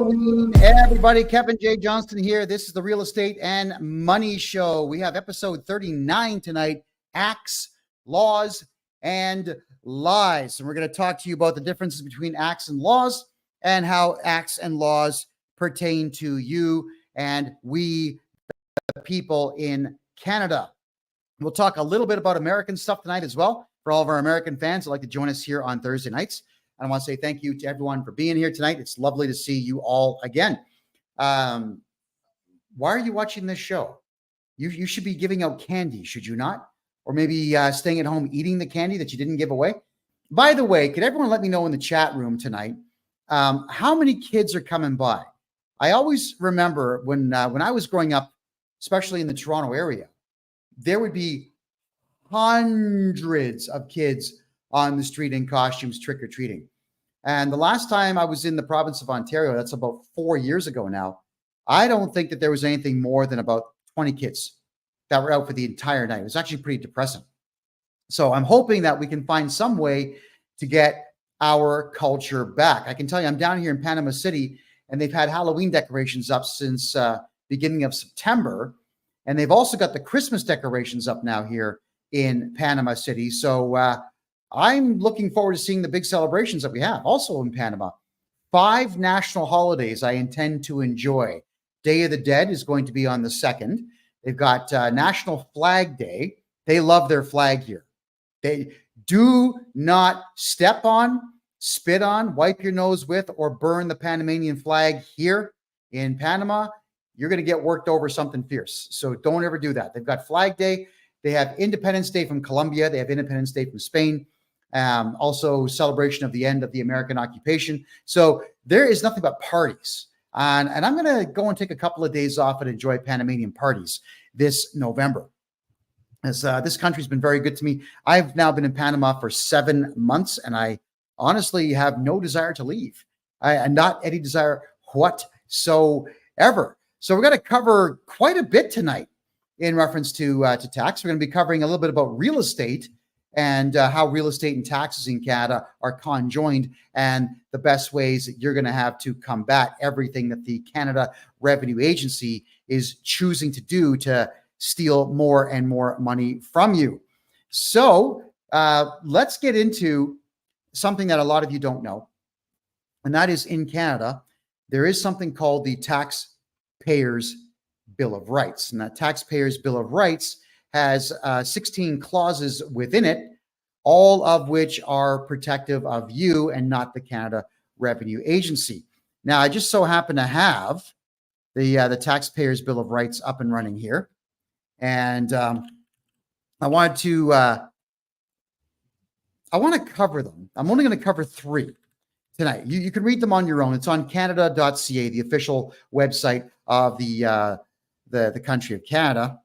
Halloween, everybody. Kevin J Johnston here. This is the Real Estate and Money Show. We have episode 39 tonight, Acts, Laws, and Lies. And we're going to talk to you about the differences between acts and laws and how acts and laws pertain to you and we, the people in Canada. We'll talk a little bit about American stuff tonight as well for all of our American fans who'd like to join us here on Thursday nights. And I want to say thank you to everyone for being here tonight. It's lovely to see you all again. Why are you watching this show? You should be giving out candy, should you not? Or maybe staying at home eating the candy that you didn't give away. By the way, could everyone let me know in the chat room tonight how many kids are coming by? I always remember when I was growing up, especially in the Toronto area, there would be hundreds of kids on the street in costumes trick-or-treating. And the last time I was in the province of Ontario, that's about 4 years ago now, I don't think that there was anything more than about 20 kids that were out for the entire night. It was actually pretty depressing. So I'm hoping that we can find some way to get our culture back. I can tell you, I'm down here in Panama City, and they've had Halloween decorations up since beginning of September. And they've also got the Christmas decorations up now here in Panama City. So I'm looking forward to seeing the big celebrations that we have also in Panama. 5 national holidays I intend to enjoy. Day of the Dead is going to be on the 2nd. They've got National Flag Day. They love their flag here. They do not step on, spit on, wipe your nose with, or burn the Panamanian flag here in Panama. You're going to get worked over something fierce. So don't ever do that. They've got Flag Day. They have Independence Day from Colombia. They have Independence Day from Spain. Also celebration of the end of the American occupation. So there is nothing but parties. And I'm going to go and take a couple of days off and enjoy Panamanian parties this November. As this country's been very good to me. I've now been in Panama for 7 months, and I honestly have no desire to leave. And not any desire whatsoever. So we're going to cover quite a bit tonight in reference to tax. We're going to be covering a little bit about real estate and how real estate and taxes in Canada are conjoined and the best ways that you're going to have to combat everything that the Canada Revenue Agency is choosing to do to steal more and more money from you. So let's get into something that a lot of you don't know, and that is in Canada, there is something called the Taxpayers' Bill of Rights. And that Taxpayers' Bill of Rights has 16 clauses within it, all of which are protective of you and not the Canada Revenue Agency. Now, I just so happen to have the Taxpayers' Bill of Rights up and running here. And I want to cover them. I'm only going to cover 3 tonight. You can read them on your own. It's on Canada.ca, the official website of the country of Canada.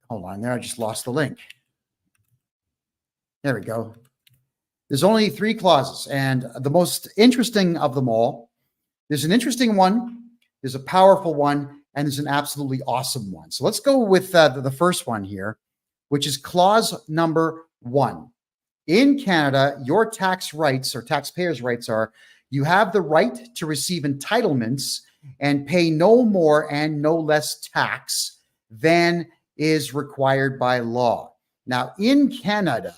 Hold on there. I just lost the link. There we go. There's only 3 clauses, and the most interesting of them all, there's an interesting one, there's a powerful one, and there's an absolutely awesome one. So let's go with the first one here, which is clause number 1. In Canada, your tax rights or taxpayers' rights are, you have the right to receive entitlements and pay no more and no less tax than is required by law. Now, in Canada,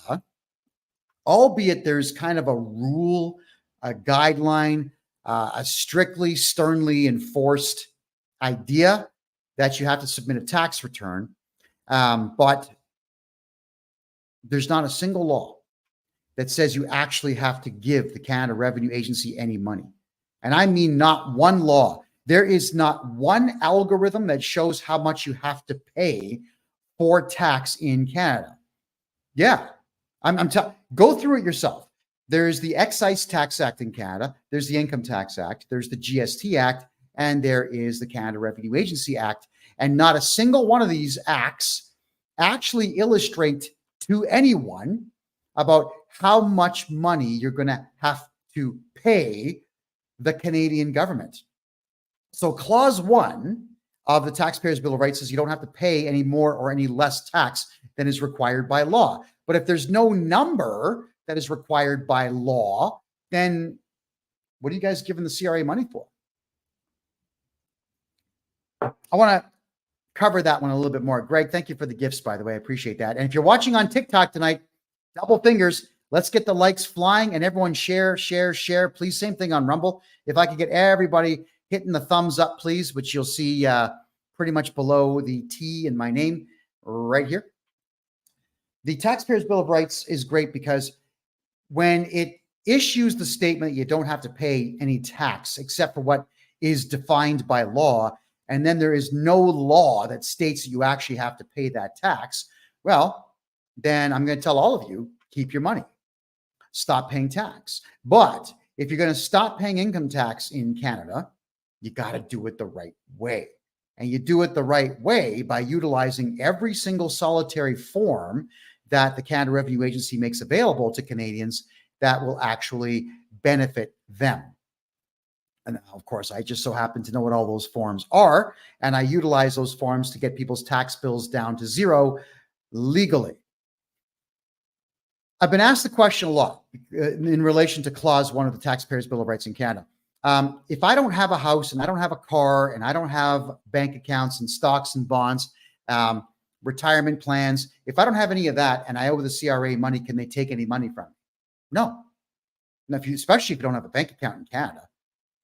albeit there's kind of a rule, a guideline, a strictly, sternly enforced idea that you have to submit a tax return, but there's not a single law that says you actually have to give the Canada Revenue Agency any money. And I mean not one law. There is not one algorithm that shows how much you have to pay for tax in Canada. Yeah, go through it yourself. There's the Excise Tax Act in Canada. There's the Income Tax Act. There's the GST Act. And there is the Canada Revenue Agency Act. And not a single one of these acts actually illustrate to anyone about how much money you're going to have to pay the Canadian government. So clause 1 of the Taxpayers' Bill of Rights says you don't have to pay any more or any less tax than is required by law. But if there's no number that is required by law, then What are you guys giving the CRA money for? I want to cover that one a little bit more. Greg, thank you for the gifts, by the way. I appreciate that. And if you're watching on TikTok tonight, double fingers. Let's get the likes flying and everyone share. Please, same thing on Rumble. If I could get everybody hitting the thumbs up, please, which you'll see pretty much below the T in my name right here. The Taxpayers' Bill of Rights is great because when it issues the statement, you don't have to pay any tax except for what is defined by law. And then there is no law that states that you actually have to pay that tax. Well, then I'm going to tell all of you, keep your money. Stop paying tax. But if you're going to stop paying income tax in Canada, you got to do it the right way. And you do it the right way by utilizing every single solitary form that the Canada Revenue Agency makes available to Canadians that will actually benefit them. And of course, I just so happen to know what all those forms are, and I utilize those forms to get people's tax bills down to zero legally. I've been asked the question a lot in relation to Clause 1 of the Taxpayers' Bill of Rights in Canada. If I don't have a house and I don't have a car and I don't have bank accounts and stocks and bonds, retirement plans, if I don't have any of that and I owe the CRA money, can they take any money from me? No. And especially if you don't have a bank account in Canada.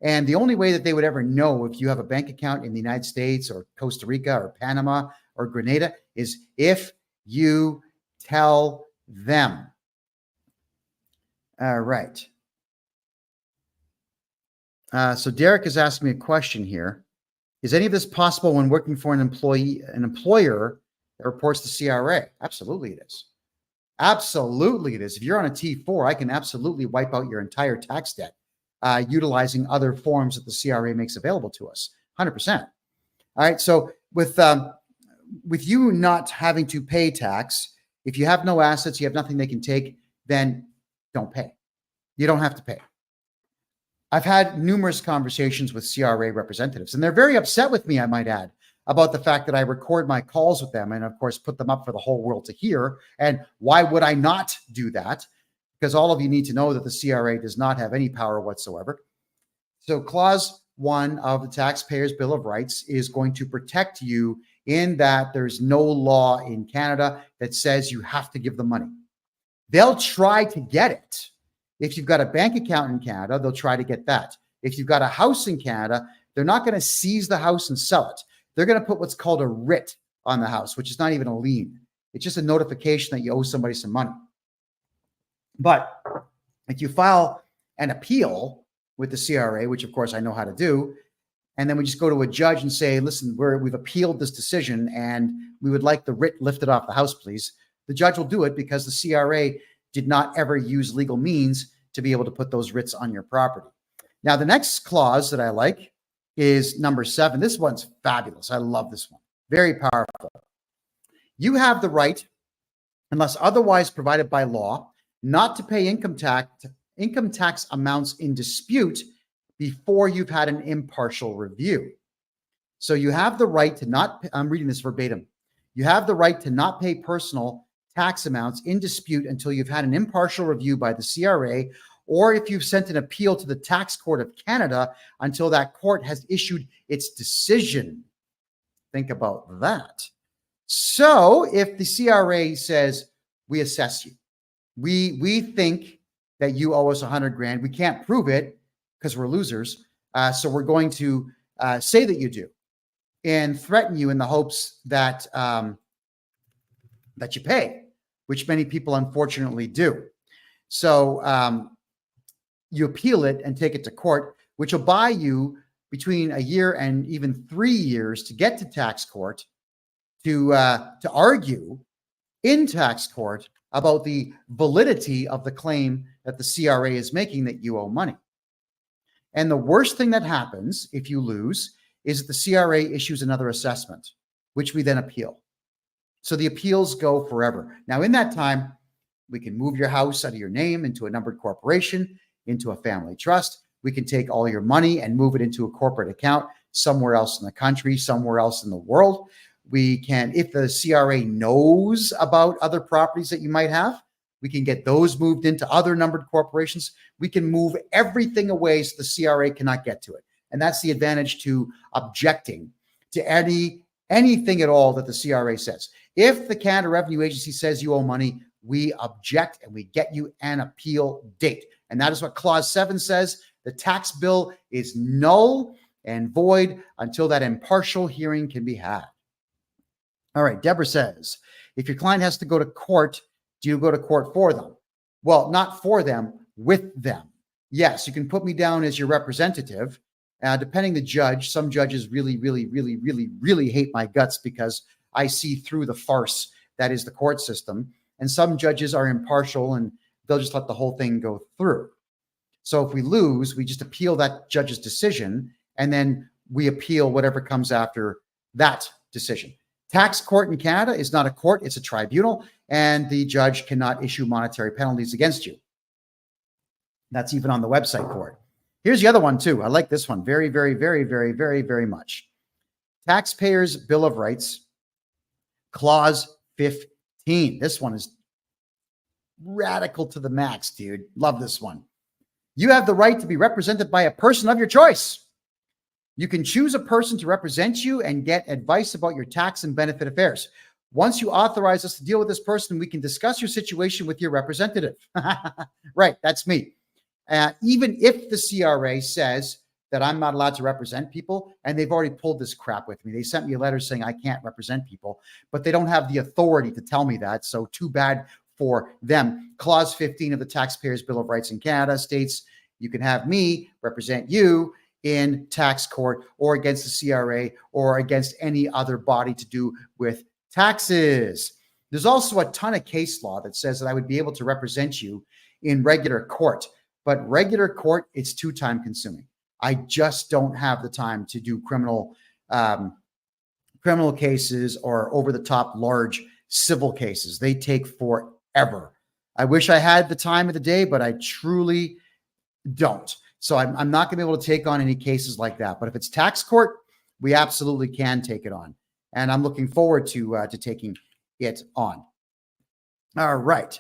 And the only way that they would ever know if you have a bank account in the United States or Costa Rica or Panama or Grenada is if you tell them. All right. So Derek is asking me a question here. Is any of this possible when working for an employer that reports to CRA? Absolutely it is. Absolutely it is. If you're on a T4, I can absolutely wipe out your entire tax debt utilizing other forms that the CRA makes available to us. 100%. All right. So with you not having to pay tax, if you have no assets, you have nothing they can take, then don't pay. You don't have to pay. I've had numerous conversations with CRA representatives, and they're very upset with me, I might add, about the fact that I record my calls with them and, of course, put them up for the whole world to hear. And why would I not do that? Because all of you need to know that the CRA does not have any power whatsoever. So Clause 1 of the Taxpayers' Bill of Rights is going to protect you in that there's no law in Canada that says you have to give the money. They'll try to get it. If you've got a bank account in Canada, they'll try to get that. If you've got a house in Canada, they're not going to seize the house and sell it. They're going to put what's called a writ on the house, which is not even a lien. It's just a notification that you owe somebody some money. But if you file an appeal with the CRA, which of course I know how to do, and then we just go to a judge and say, listen, we've appealed this decision and we would like the writ lifted off the house, please. The judge will do it because the CRA did not ever use legal means to be able to put those writs on your property. Now, the next clause that I like is number 7. This one's fabulous. I love this one. Very powerful. You have the right, unless otherwise provided by law, not to pay income tax amounts in dispute before you've had an impartial review. So you have the right to not, I'm reading this verbatim. You have the right to not pay personal tax amounts in dispute until you've had an impartial review by the CRA, or if you've sent an appeal to the Tax Court of Canada until that court has issued its decision. Think about that. So if the CRA says, we assess you, we think that you owe us 100 grand, we can't prove it because we're losers, so we're going to say that you do and threaten you in the hopes that that you pay, which many people unfortunately do. So you appeal it and take it to court, which will buy you between a year and even 3 years to get to tax court to argue in tax court about the validity of the claim that the CRA is making that you owe money. And the worst thing that happens if you lose is that the CRA issues another assessment, which we then appeal. So the appeals go forever. Now, in that time, we can move your house out of your name into a numbered corporation, into a family trust. We can take all your money and move it into a corporate account somewhere else in the country, somewhere else in the world. We can, if the CRA knows about other properties that you might have, We can get those moved into other numbered corporations. We can move everything away so the CRA cannot get to it. And that's the advantage to objecting to anything at all that the CRA says. If the Canada Revenue Agency says you owe money, we object and we get you an appeal date. And that is what Clause 7 says. The tax bill is null and void until that impartial hearing can be had. All right, Deborah says, if your client has to go to court, do you go to court for them? Well, not for them, with them. Yes, you can put me down as your representative. Depending the judge, some judges really hate my guts because I see through the farce that is the court system. And some judges are impartial and they'll just let the whole thing go through. So if we lose, we just appeal that judge's decision and then we appeal whatever comes after that decision. Tax court in Canada is not a court, it's a tribunal, and the judge cannot issue monetary penalties against you. That's even on the website for it. Here's the other one too. I like this one very much. Taxpayers' Bill of Rights, Clause 15. This one is radical to the max, dude. Love this one. You have the right to be represented by a person of your choice. You can choose a person to represent you and get advice about your tax and benefit affairs. Once you authorize us to deal with this person, we can discuss your situation with your representative. Right, that's me. Even if the CRA says that I'm not allowed to represent people, and they've already pulled this crap with me. They sent me a letter saying I can't represent people, but they don't have the authority to tell me that, so too bad for them. Clause 15 of the Taxpayers' Bill of Rights in Canada states you can have me represent you in tax court or against the CRA or against any other body to do with taxes. There's also a ton of case law that says that I would be able to represent you in regular court, but regular court, it's too time consuming. I just don't have the time to do criminal cases or over the top large civil cases. They take forever. I wish I had the time of the day, but I truly don't. So I'm not going to be able to take on any cases like that. But if it's tax court, we absolutely can take it on. And I'm looking forward to taking it on. All right.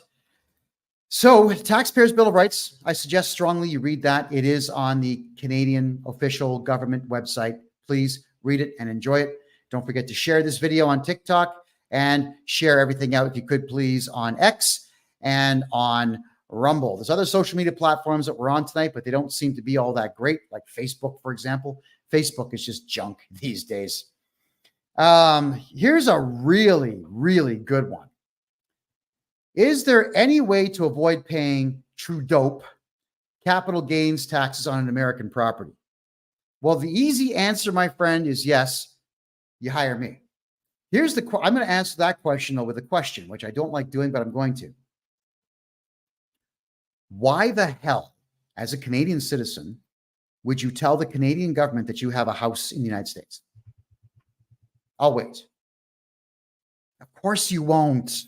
So Taxpayers' Bill of Rights, I suggest strongly you read that. It is on the Canadian official government website. Please read it and enjoy it. Don't forget to share this video on TikTok and share everything out, if you could please, on X and on Rumble. There's other social media platforms that we're on tonight, but they don't seem to be all that great, like Facebook, for example. Facebook is just junk these days. Here's a really good one. Is there any way to avoid paying true dope capital gains taxes on an American property? Well, the easy answer, my friend, is yes. You hire me. I'm going to answer that question with a question, which I don't like doing, but I'm going to. Why the hell, as a Canadian citizen, would you tell the Canadian government that you have a house in the United States? I'll wait. Of course you won't.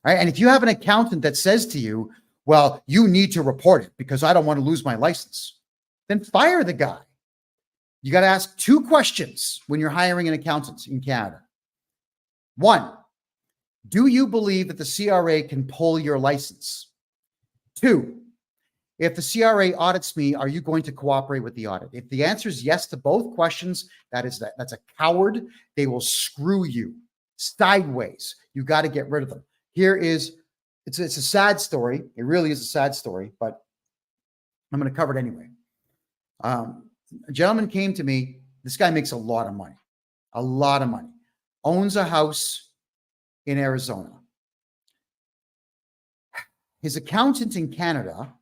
Right? And if you have an accountant that says to you, well, you need to report it because I don't want to lose my license, then fire the guy. You got to ask two questions when you're hiring an accountant in Canada. One, do you believe that the CRA can pull your license? Two, if the CRA audits me, are you going to cooperate with the audit? If the answer is yes to both questions, that's a coward. They will screw you sideways. You got to get rid of them. It's a sad story. It really is a sad story, but I'm going to cover it anyway. A gentleman came to me. This guy makes a lot of money, owns a house in Arizona. His accountant in Canada,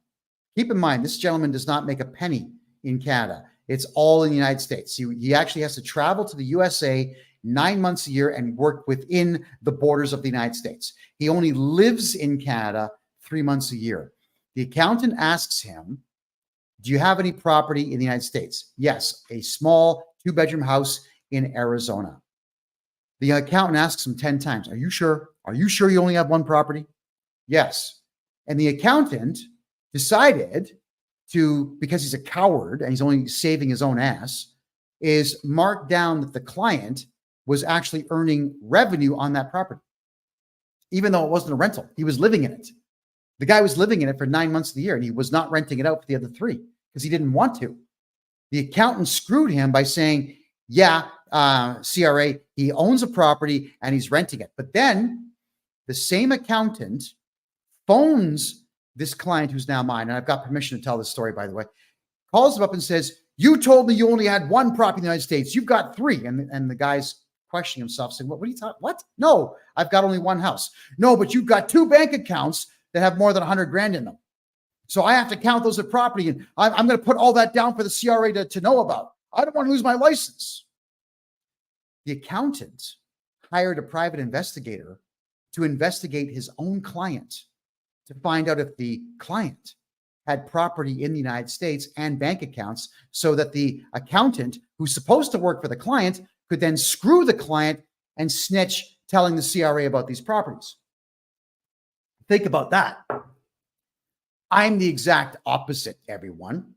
keep in mind, this gentleman does not make a penny in Canada. It's all in the United States. He actually has to travel to the USA 9 months a year and work within the borders of the United States. He only lives in Canada 3 months a year. The accountant asks him, do you have any property in the United States? Yes, a small 2-bedroom house in Arizona. The accountant asks him 10 times, are you sure? Are you sure you only have one property? Yes. And the accountant decided to, because he's a coward and he's only saving his own ass, is mark down that the client was actually earning revenue on that property, even though it wasn't a rental. He was living in it. The guy was living in it for 9 months of the year, and he was not renting it out for the other 3 because he didn't want to. The accountant screwed him by saying, yeah, CRA, he owns a property and he's renting it. But then the same accountant phones this client who's now mine, and I've got permission to tell this story, by the way, calls him up and says, you told me you only had 1 property in the United States. You've got 3. And the guy's questioning himself, saying, what are you talking? What? No, I've got only 1 house. No, but you've got 2 bank accounts that have more than 100 grand in them. So I have to count those as property, and I'm going to put all that down for the CRA to know about. I don't want to lose my license. The accountant hired a private investigator to investigate his own client to find out if the client had property in the United States and bank accounts, so that the accountant, who's supposed to work for the client, could then screw the client and snitch, telling the CRA about these properties. Think about that. I'm the exact opposite, everyone.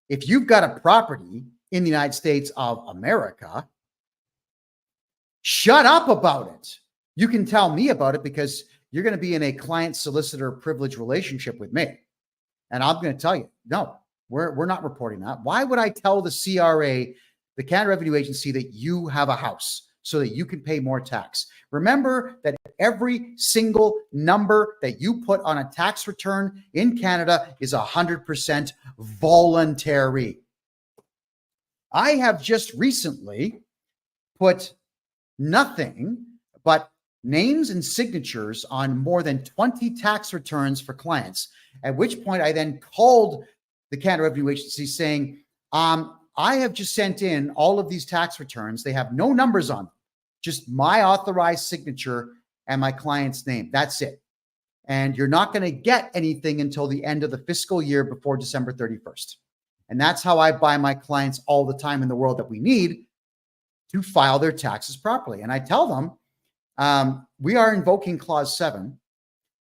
If you've got a property in the United States of America, shut up about it. You can tell me about it because you're going to be in a client-solicitor privilege relationship with me. And I'm going to tell you, no, we're not reporting that. Why would I tell the CRA, the Canada Revenue Agency, that you have a house so that you can pay more tax? Remember that every single number that you put on a tax return in Canada is 100% voluntary. I have just recently put nothing but names and signatures on more than 20 tax returns for clients, at which point I then called the Canada Revenue Agency saying, I have just sent in all of these tax returns. They have no numbers on them, just my authorized signature and my client's name. That's it. And you're not going to get anything until the end of the fiscal year before December 31st. And that's how I buy my clients all the time in the world that we need to file their taxes properly. And I tell them, we are invoking clause 7,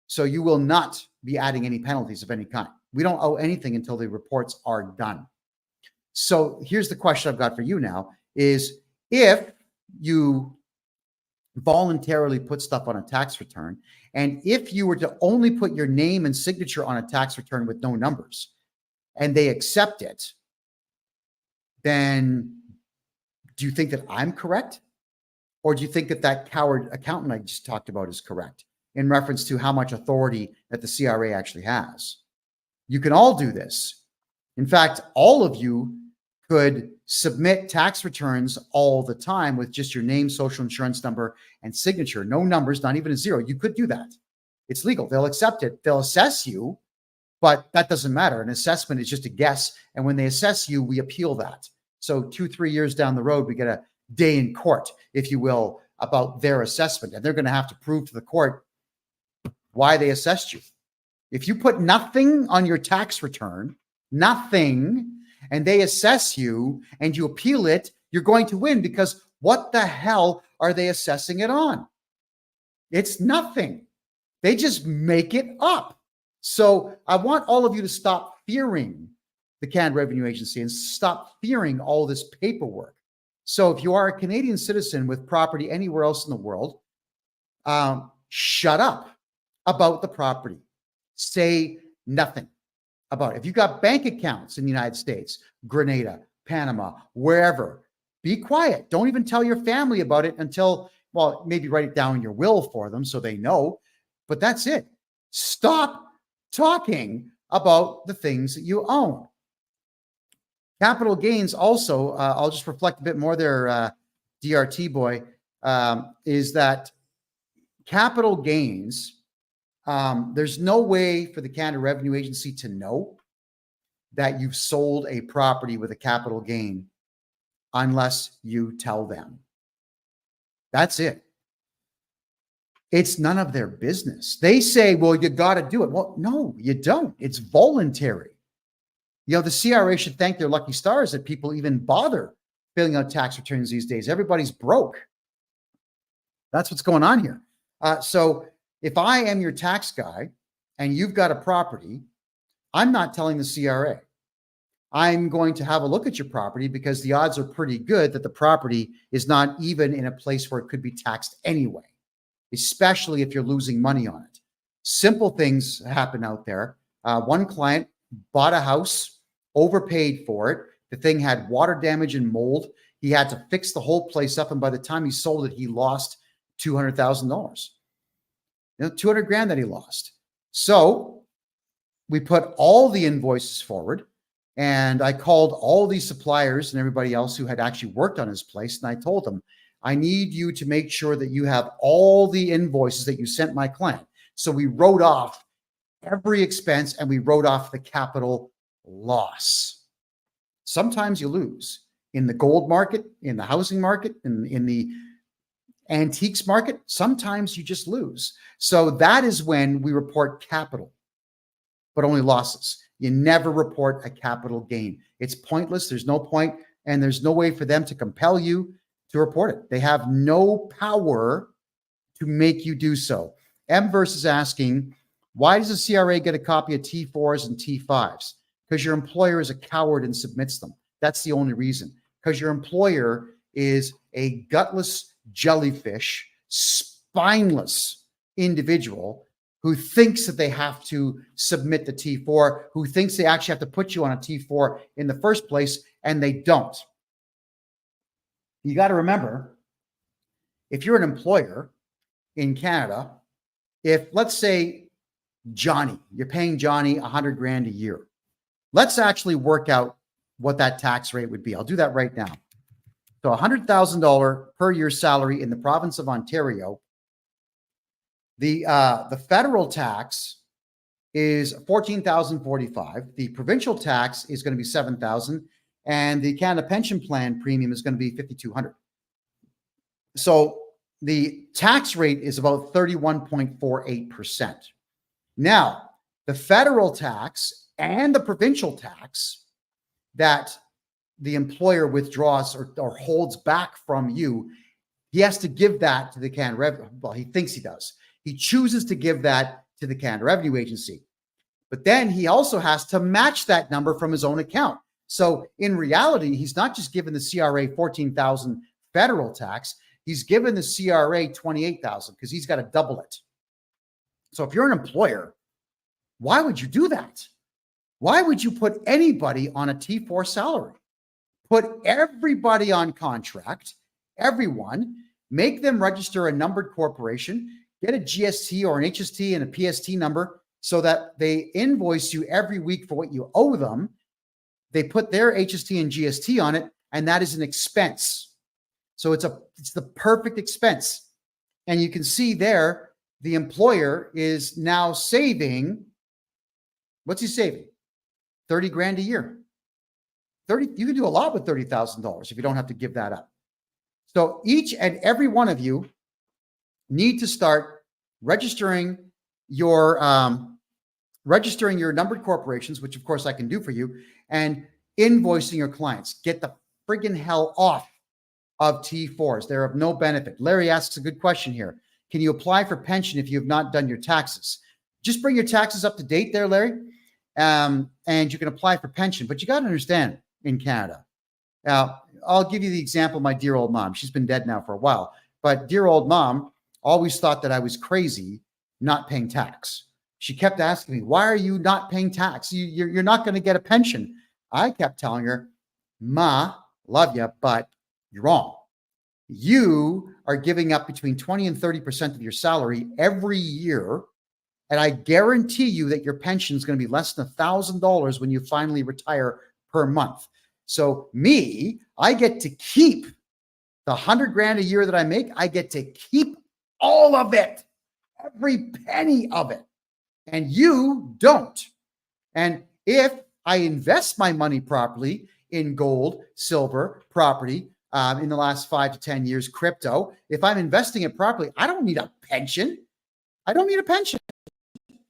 so you will not be adding any penalties of any kind. We don't owe anything until the reports are done. So here's the question I've got for you now is, if you voluntarily put stuff on a tax return, and if you were to only put your name and signature on a tax return with no numbers, and they accept it, then do you think that I'm correct? Or do you think that that coward accountant I just talked about is correct in reference to how much authority that the CRA actually has? You can all do this. In fact, all of you could submit tax returns all the time with just your name, social insurance number, and signature. No numbers, not even a 0. You could do that. It's legal. They'll accept it. They'll assess you, but that doesn't matter. An assessment is just a guess. And when they assess you, we appeal that. So 2-3 years down the road, we get a day in court, if you will, about their assessment. And they're going to have to prove to the court why they assessed you. If you put nothing on your tax return, nothing, and they assess you and you appeal it, you're going to win, because what the hell are they assessing it on? It's nothing. They just make it up. So I want all of you to stop fearing the Canada Revenue Agency and stop fearing all this paperwork. So if you are a Canadian citizen with property anywhere else in the world, shut up about the property. Say nothing about it. If you've got bank accounts in the United States, Grenada, Panama, wherever, be quiet. Don't even tell your family about it until, well, maybe write it down in your will for them so they know. But that's it. Stop talking about the things that you own. Capital gains also, I'll just reflect a bit more there, DRT boy, is that capital gains, there's no way for the Canada Revenue Agency to know that you've sold a property with a capital gain unless you tell them. That's it. It's none of their business. They say, well, you got to do it. Well, no, you don't. It's voluntary. You know, the CRA should thank their lucky stars that people even bother filling out tax returns these days. Everybody's broke. That's what's going on here. So if I am your tax guy and you've got a property, I'm not telling the CRA. I'm going to have a look at your property because the odds are pretty good that the property is not even in a place where it could be taxed anyway, especially if you're losing money on it. Simple things happen out there. One client bought a house, overpaid for it. The thing had water damage and mold. He had to fix the whole place up. And by the time he sold it, he lost $200,000. 200 grand that he lost. So we put all the invoices forward, and I called all these suppliers and everybody else who had actually worked on his place. And I told them, I need you to make sure that you have all the invoices that you sent my client. So we wrote off every expense and we wrote off the capital loss. Sometimes you lose in the gold market, in the housing market, in the antiques market. Sometimes you just lose. So that is when we report capital, but only losses. You never report a capital gain. It's pointless. There's no point, and there's no way for them to compel you to report it. They have no power to make you do so. Mverse is asking, why does the CRA get a copy of T4s and T5s? Because your employer is a coward and submits them. That's the only reason. Because your employer is a gutless jellyfish, spineless individual who thinks that they have to submit the T4, who thinks they actually have to put you on a T4 in the first place, and they don't. You got to remember, if you're an employer in Canada, if let's say Johnny, you're paying Johnny 100 grand a year. Let's actually work out what that tax rate would be. I'll do that right now. So $100,000 per year salary in the province of Ontario. The federal tax is $14,045. The provincial tax is going to be $7,000, and the Canada Pension Plan premium is going to be $5,200. So the tax rate is about 31.48%. Now, the federal tax and the provincial tax that the employer withdraws or holds back from you, he has to give that to the Canada Revenue. Well, he thinks he does. He chooses to give that to the Canada Revenue Agency. But then he also has to match that number from his own account. So in reality, he's not just given the CRA $14,000 federal tax. He's given the CRA $28,000 because he's got to double it. So if you're an employer, why would you do that? Why would you put anybody on a T4 salary? Put everybody on contract, everyone, make them register a numbered corporation, get a GST or an HST and a PST number so that they invoice you every week for what you owe them. They put their HST and GST on it, and that is an expense. So it's the perfect expense. And you can see there, the employer is now saving, what's he saving? 30 grand a year. You can do a lot with $30,000 if you don't have to give that up. So each and every one of you need to start registering your numbered corporations, which of course I can do for you, and invoicing your clients. Get the friggin' hell off of T4s. They're of no benefit. Larry asks a good question here. Can you apply for pension if you have not done your taxes? Just bring your taxes up to date there, Larry, and you can apply for pension. But you got to understand, in Canada. Now, I'll give you the example of my dear old mom. She's been dead now for a while, but dear old mom always thought that I was crazy not paying tax. She kept asking me, why are you not paying tax? You're not going to get a pension. I kept telling her, Ma, love you, but you're wrong. You are giving up between 20 and 30% of your salary every year, and I guarantee you that your pension is going to be less than $1,000 when you finally retire per month. So me, I get to keep the 100 grand a year that I make. I get to keep all of it, every penny of it. And you don't. And if I invest my money properly in gold, silver, property, in the last 5 to 10 years, crypto, if I'm investing it properly, I don't need a pension. I don't need a pension.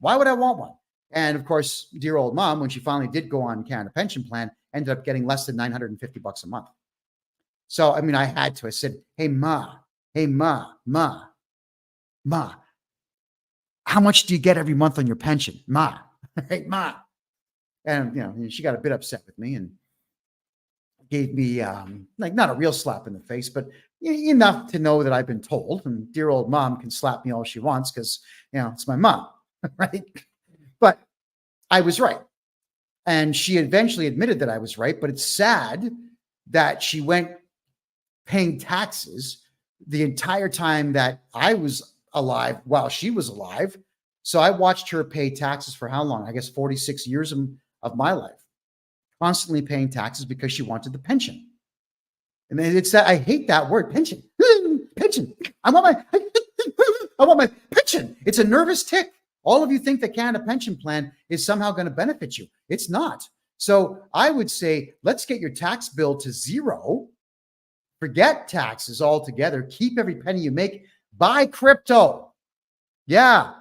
Why would I want one? And of course, dear old mom, when she finally did go on Canada Pension Plan, ended up getting less than $950 a month. So, I mean, I had to. I said, hey, Ma, how much do you get every month on your pension? Ma, hey, Ma. And, you know, she got a bit upset with me and gave me, like, not a real slap in the face, but enough to know that I've been told. And dear old mom can slap me all she wants because, you know, it's my mom. right? But I was right. And she eventually admitted that I was right. But it's sad that she went paying taxes the entire time that I was alive while she was alive. So I watched her pay taxes for how long? I guess 46 years of my life, constantly paying taxes because she wanted the pension. And it's that I hate that word, pension. Pension. I want my pension. It's a nervous tick. All of you think the Canada Pension Plan is somehow going to benefit you. It's not. So I would say, let's get your tax bill to zero. Forget taxes altogether. Keep every penny you make. Buy crypto. Yeah.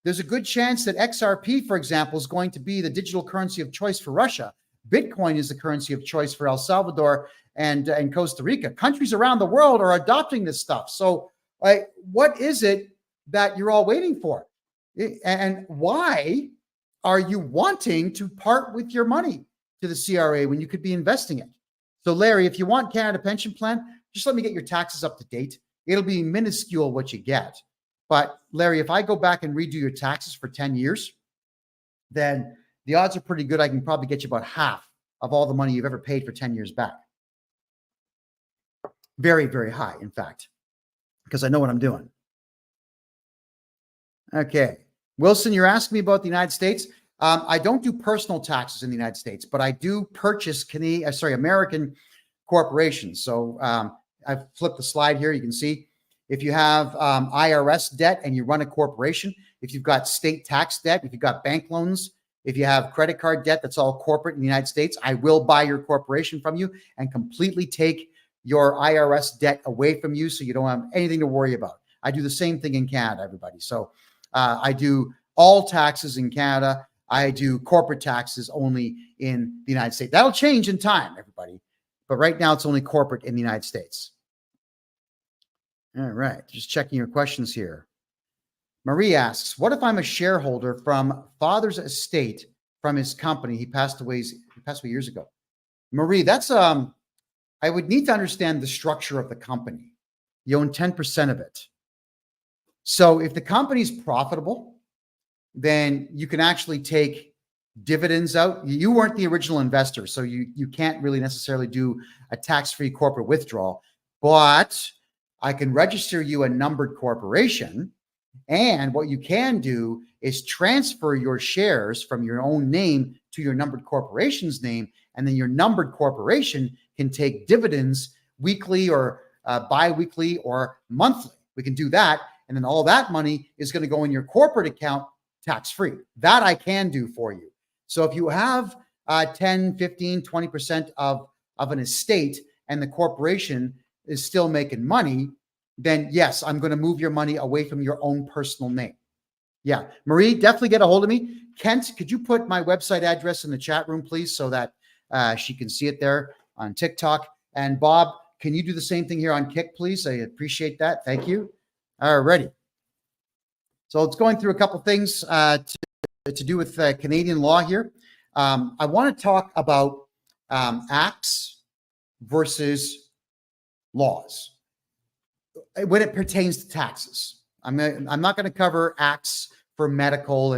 There's a good chance that XRP, for example, is going to be the digital currency of choice for Russia. Bitcoin is the currency of choice for El Salvador and Costa Rica. Countries around the world are adopting this stuff. So what is it that you're all waiting for? And why are you wanting to part with your money to the CRA when you could be investing it? So Larry, if you want Canada Pension Plan, just let me get your taxes up to date. It'll be minuscule what you get. But Larry, if I go back and redo your taxes for 10 years, then the odds are pretty good I can probably get you about half of all the money you've ever paid for 10 years back. Very, very high, in fact, because I know what I'm doing. Okay. Wilson, you're asking me about the United States. I don't do personal taxes in the United States, but I do purchase American corporations. So I've flipped the slide here. You can see if you have IRS debt and you run a corporation, if you've got state tax debt, if you've got bank loans, if you have credit card debt, that's all corporate in the United States, I will buy your corporation from you and completely take your IRS debt away from you so you don't have anything to worry about. I do the same thing in Canada, everybody. So I do all taxes in Canada. I do corporate taxes only in the United States. That'll change in time, everybody. But right now, it's only corporate in the United States. All right. Just checking your questions here. Marie asks, what if I'm a shareholder from father's estate from his company? He passed away years ago. Marie, that's I would need to understand the structure of the company. You own 10% of it. So if the company's profitable, then you can actually take dividends out. You weren't the original investor, so you can't really necessarily do a tax-free corporate withdrawal, but I can register you a numbered corporation. And what you can do is transfer your shares from your own name to your numbered corporation's name. And then your numbered corporation can take dividends weekly or bi-weekly or monthly. We can do that. And then all that money is going to go in your corporate account tax-free. That I can do for you. So if you have 10, 15, 20% of an estate and the corporation is still making money, then yes, I'm going to move your money away from your own personal name. Yeah. Marie, definitely get a hold of me. Kent, could you put my website address in the chat room, please, so that she can see it there on TikTok? And Bob, can you do the same thing here on Kick, please? I appreciate that. Thank you. All righty. So it's going through a couple things to do with Canadian law here. I want to talk about acts versus laws when it pertains to taxes. I'm not going to cover acts for medical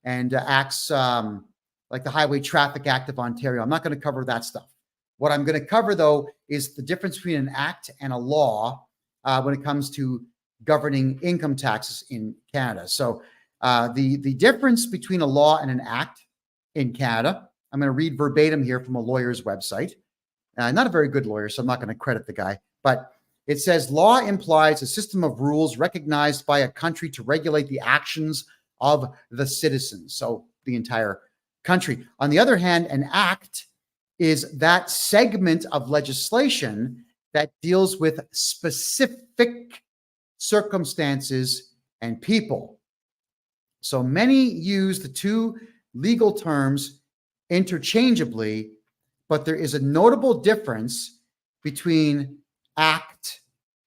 and acts like the Highway Traffic Act of Ontario. I'm not going to cover that stuff. What I'm going to cover, though, is the difference between an act and a law when it comes to governing income taxes in Canada. So the difference between a law and an act in Canada, I'm going to read verbatim here from a lawyer's website. Not a very good lawyer, so I'm not going to credit the guy, but it says law implies a system of rules recognized by a country to regulate the actions of the citizens, so the entire country. On the other hand, an act is that segment of legislation that deals with specific circumstances and people. So many use the two legal terms interchangeably, but there is a notable difference between act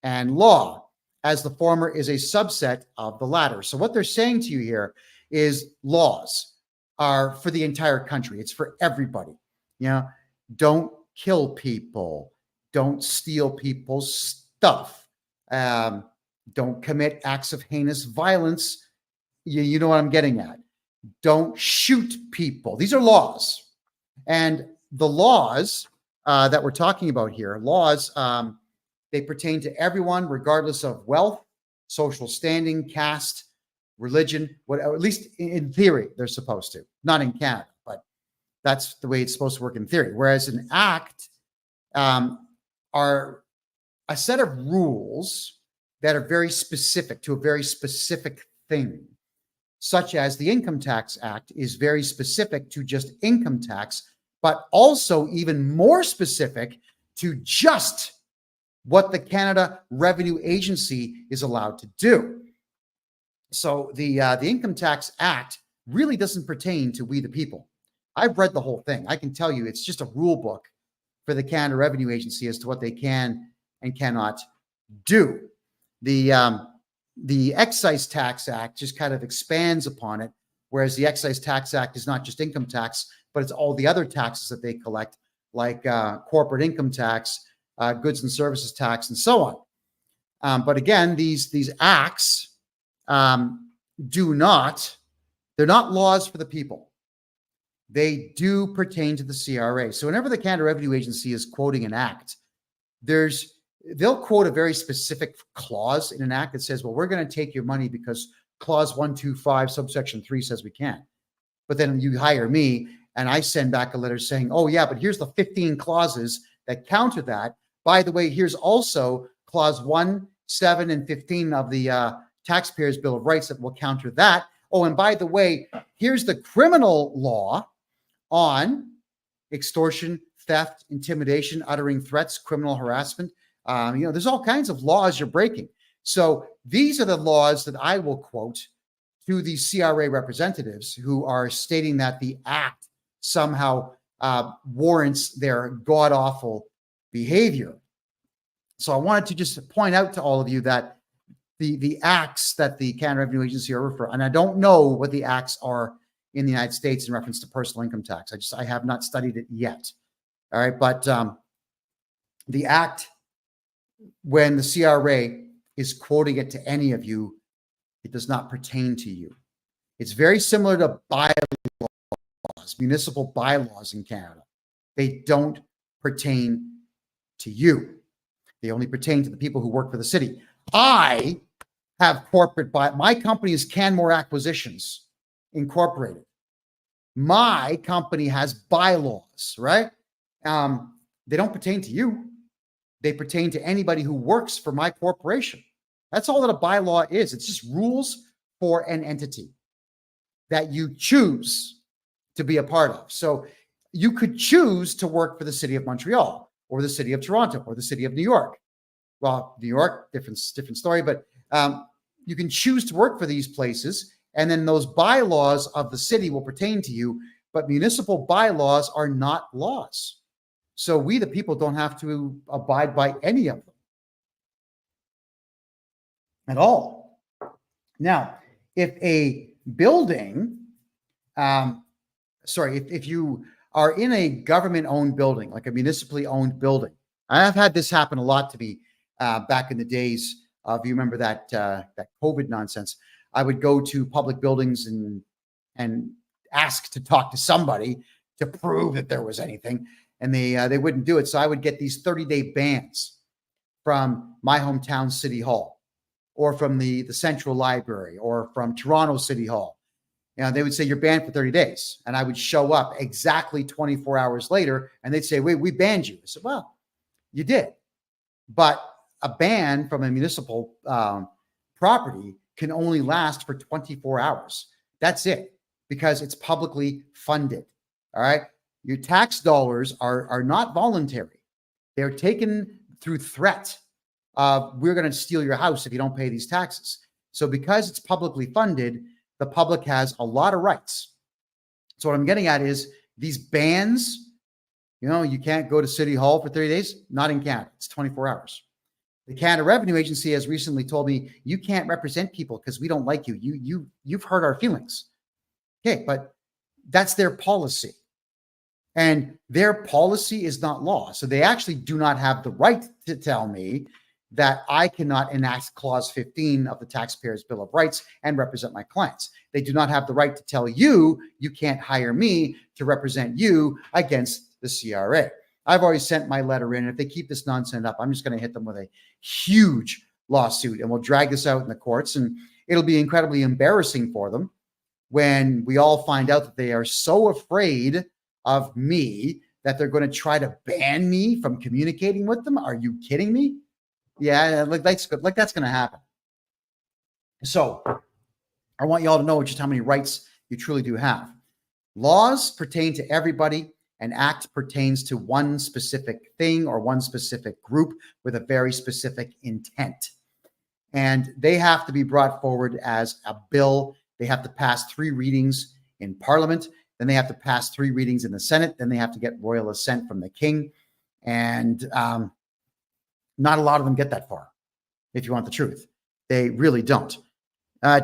and law, as the former is a subset of the latter. So what they're saying to you here is laws are for the entire country. It's for everybody. You know, don't kill people. Don't steal people's stuff. Don't commit acts of heinous violence You know what I'm getting at. Don't shoot people. These are laws. And the laws that we're talking about here, laws, they pertain to everyone, regardless of wealth, social standing, caste, religion, at least in theory, they're supposed to. Not in Canada, but that's the way it's supposed to work in theory. Whereas an act are a set of rules that are very specific to a very specific thing, such as the Income Tax Act is very specific to just income tax, but also even more specific to just what the Canada Revenue Agency is allowed to do. So the Income Tax Act really doesn't pertain to we the people. I've read the whole thing. I can tell you it's just a rule book for the Canada Revenue Agency as to what they can and cannot do. The Excise Tax Act just kind of expands upon it, whereas the Excise Tax Act is not just income tax, but it's all the other taxes that they collect, like corporate income tax, goods and services tax, and so on. But again, these acts they're not laws for the people. They do pertain to the CRA. So whenever the Canada Revenue Agency is quoting an act, they'll quote a very specific clause in an act that says, well, we're going to take your money because clause 125 subsection 3 says we can. But then you hire me and I send back a letter saying, oh yeah, but here's the 15 clauses that counter that. By the way, here's also clause 1, 7, and 15 of the Taxpayers' Bill of Rights that will counter that. Oh, and by the way, here's the criminal law on extortion, theft, intimidation, uttering threats, criminal harassment. There's all kinds of laws you're breaking. So these are the laws that I will quote to the CRA representatives who are stating that the act somehow warrants their god-awful behavior. So I wanted to just point out to all of you that the acts that the Canada Revenue Agency are referring, and I don't know what the acts are in the United States in reference to personal income tax. I have not studied it yet. All right, but the act, when the CRA is quoting it to any of you, it does not pertain to you. It's very similar to bylaws, municipal bylaws in Canada. They don't pertain to you. They only pertain to the people who work for the city. I have my company is Canmore Acquisitions Incorporated. My company has bylaws, right? They don't pertain to you. They pertain to anybody who works for my corporation. That's all that a bylaw is. It's just rules for an entity that you choose to be a part of. So you could choose to work for the city of Montreal or the city of Toronto or the city of New York. Well, New York, different story, but you can choose to work for these places, and then those bylaws of the city will pertain to you, but municipal bylaws are not laws. So we, the people, don't have to abide by any of them at all. Now, if a building, if you are in a government-owned building, like a municipally owned building, I've had this happen a lot to me back in the days of, you remember that COVID nonsense. I would go to public buildings and ask to talk to somebody to prove that there was anything, and they wouldn't do it. So I would get these 30-day bans from my hometown city hall, or from the Central Library, or from Toronto City Hall. They would say you're banned for 30 days, and I would show up exactly 24 hours later, and they'd say, "Wait, we banned you." I said, "Well, you did, but a ban from a municipal property can only last for 24 hours. That's it, because it's publicly funded. All right. Your tax dollars are not voluntary. They're taken through threat of, we're going to steal your house if you don't pay these taxes. So because it's publicly funded, the public has a lot of rights. So what I'm getting at is these bans, you can't go to City Hall for 30 days. Not in Canada. It's 24 hours. The Canada Revenue Agency has recently told me, you can't represent people because we don't like you. You've hurt our feelings. Okay, but that's their policy. And their policy is not law. So they actually do not have the right to tell me that I cannot enact Clause 15 of the Taxpayers' Bill of Rights and represent my clients. They do not have the right to tell you, you can't hire me to represent you against the CRA. I've already sent my letter in. If they keep this nonsense up, I'm just going to hit them with a huge lawsuit, and we'll drag this out in the courts, and it'll be incredibly embarrassing for them when we all find out that they are so afraid of me that they're going to try to ban me from communicating with them. Are you kidding me? Yeah, like that's good. Like that's going to happen. So I want you all to know just how many rights you truly do have. Laws pertain to everybody. An act pertains to one specific thing or one specific group with a very specific intent. And they have to be brought forward as a bill. They have to pass 3 readings in Parliament. Then they have to pass 3 readings in the Senate. Then they have to get royal assent from the king. And not a lot of them get that far, if you want the truth. They really don't.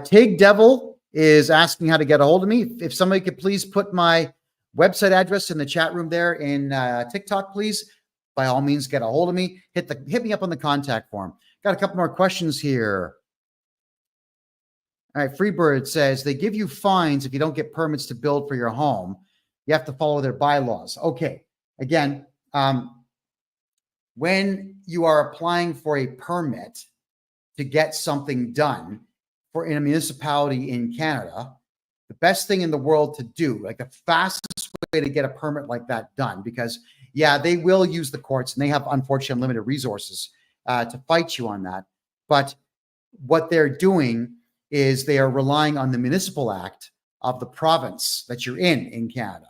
Tig Devil is asking how to get a hold of me. If somebody could please put my website address in the chat room there in TikTok, please. By all means, get a hold of me. Hit me up on the contact form. Got a couple more questions here. All right, Freebird says they give you fines if you don't get permits to build for your home. You have to follow their bylaws. Okay, again, when you are applying for a permit to get something done in a municipality in Canada, the best thing in the world to do, like the fastest way to get a permit like that done, because yeah, they will use the courts and they have unfortunately unlimited resources to fight you on that. But what they're doing is they are relying on the municipal act of the province that you're in Canada.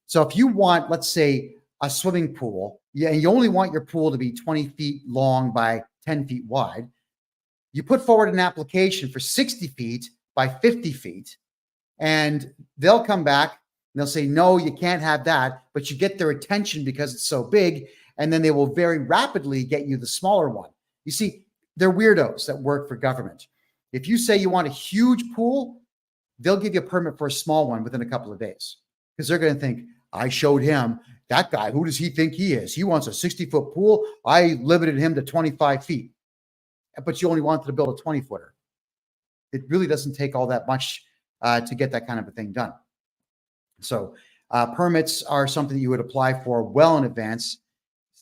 So if you want, let's say, a swimming pool, and you only want your pool to be 20 feet long by 10 feet wide, you put forward an application for 60 feet by 50 feet, and they'll come back and they'll say, no, you can't have that, but you get their attention because it's so big, and then they will very rapidly get you the smaller one. You see, they're weirdos that work for government. If you say you want a huge pool, they'll give you a permit for a small one within a couple of days, because they're going to think, I showed him, that guy, who does he think he is? He wants a 60-foot pool. I limited him to 25 feet. But you only wanted to build a 20-footer. It really doesn't take all that much to get that kind of a thing done. So permits are something that you would apply for well in advance,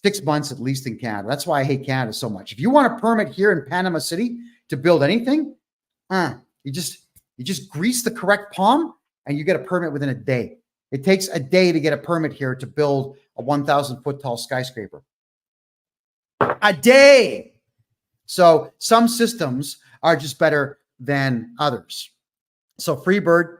6 months at least in Canada. That's why I hate Canada so much. If you want a permit here in Panama City to build anything, you just grease the correct palm and you get a permit within a day. It takes a day to get a permit here to build a 1,000-foot tall skyscraper. A day. So some systems are just better than others. So Freebird,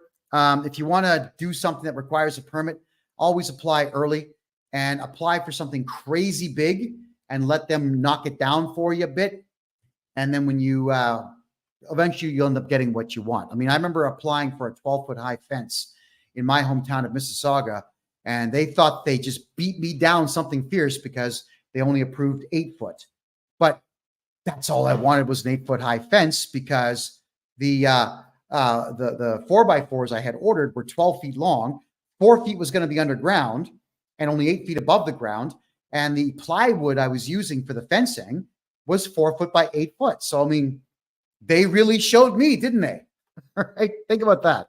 if you want to do something that requires a permit, always apply early and apply for something crazy big and let them knock it down for you a bit. And then when you eventually you'll end up getting what you want. I mean, I remember applying for a 12-foot high fence in my hometown of Mississauga, and they thought they just beat me down something fierce because they only approved 8 foot. But that's all I wanted was an 8-foot high fence, because the 4x4s I had ordered were 12 feet long. 4 feet was going to be underground and only 8 feet above the ground. And the plywood I was using for the fencing was 4 foot by 8 foot. So, I mean, they really showed me, didn't they? All right. Think about that.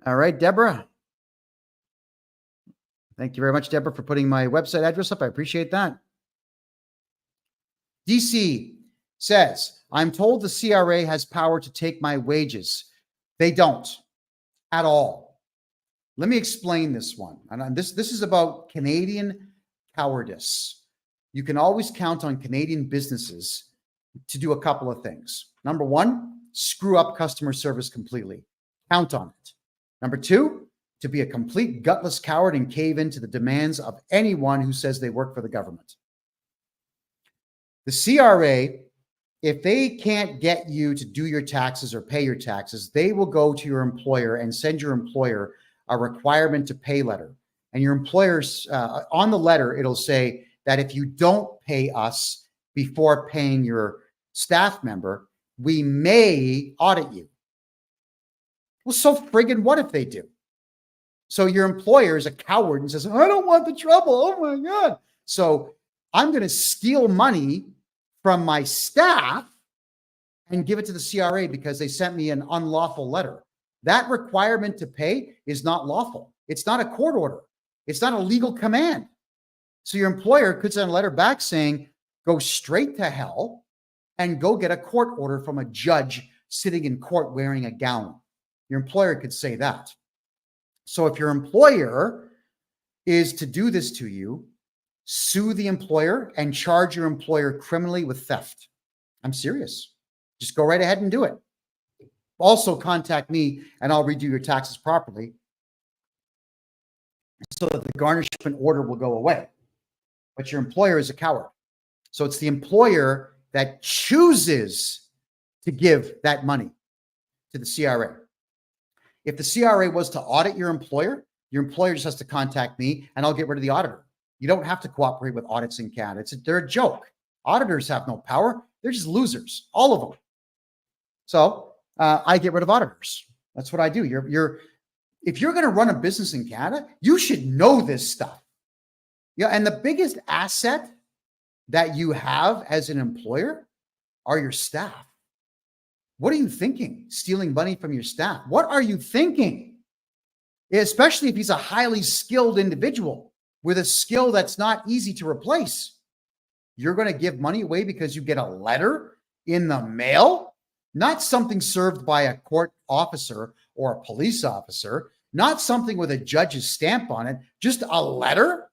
All right, Deborah. Thank you very much, Deborah, for putting my website address up. I appreciate that. DC says, I'm told the CRA has power to take my wages. They don't at all. Let me explain this one. And this is about Canadian cowardice. You can always count on Canadian businesses to do a couple of things. Number one, screw up customer service completely. Count on it. Number two, to be a complete gutless coward and cave into the demands of anyone who says they work for the government. The CRA, if they can't get you to do your taxes or pay your taxes, they will go to your employer and send your employer a requirement to pay letter. And your employer's on the letter, it'll say that if you don't pay us before paying your staff member, we may audit you. Well, so friggin' what if they do? So your employer is a coward and says, I don't want the trouble. Oh my God. So I'm going to steal money from my staff and give it to the CRA because they sent me an unlawful letter. That requirement to pay is not lawful. It's not a court order. It's not a legal command. So your employer could send a letter back saying, go straight to hell and go get a court order from a judge sitting in court wearing a gown. Your employer could say that. So if your employer is to do this to you, sue the employer and charge your employer criminally with theft. I'm serious. Just go right ahead and do it. Also contact me and I'll redo your taxes properly so that the garnishment order will go away. But your employer is a coward. So it's the employer that chooses to give that money to the CRA. If the CRA was to audit your employer just has to contact me and I'll get rid of the auditor. You don't have to cooperate with audits in Canada. They're a joke. Auditors have no power. They're just losers, all of them. So I get rid of auditors. That's what I do. If you're going to run a business in Canada, you should know this stuff. Yeah, and the biggest asset that you have as an employer are your staff. What are you thinking? Stealing money from your staff. What are you thinking? Especially if he's a highly skilled individual with a skill that's not easy to replace. You're going to give money away because you get a letter in the mail, not something served by a court officer or a police officer, not something with a judge's stamp on it, just a letter.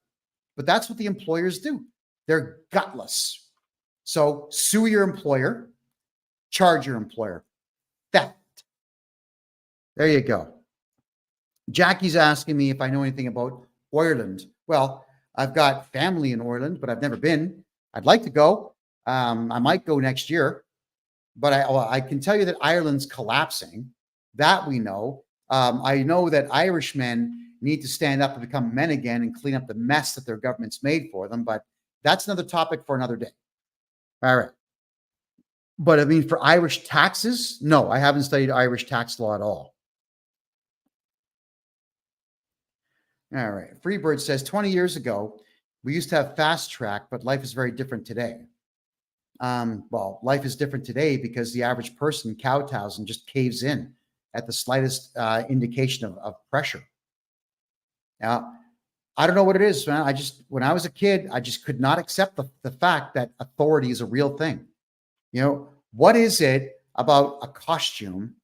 But that's what the employers do. They're gutless. So sue your employer, charge your employer. Theft. There you go. Jackie's asking me if I know anything about Ireland. Well, I've got family in Ireland, but I've never been. I'd like to go. I might go next year, but I can tell you that Ireland's collapsing. That we know. I know that Irishmen need to stand up and become men again and clean up the mess that their government's made for them. But that's another topic for another day. All right. But I mean, for Irish taxes, no, I haven't studied Irish tax law at all. All right. Freebird says 20 years ago, we used to have fast track, but life is very different today. Well, life is different today because the average person kowtows and just caves in at the slightest indication of pressure. Now, I don't know what it is, man. When I was a kid, I just could not accept the fact that authority is a real thing. You know, what is it about a costume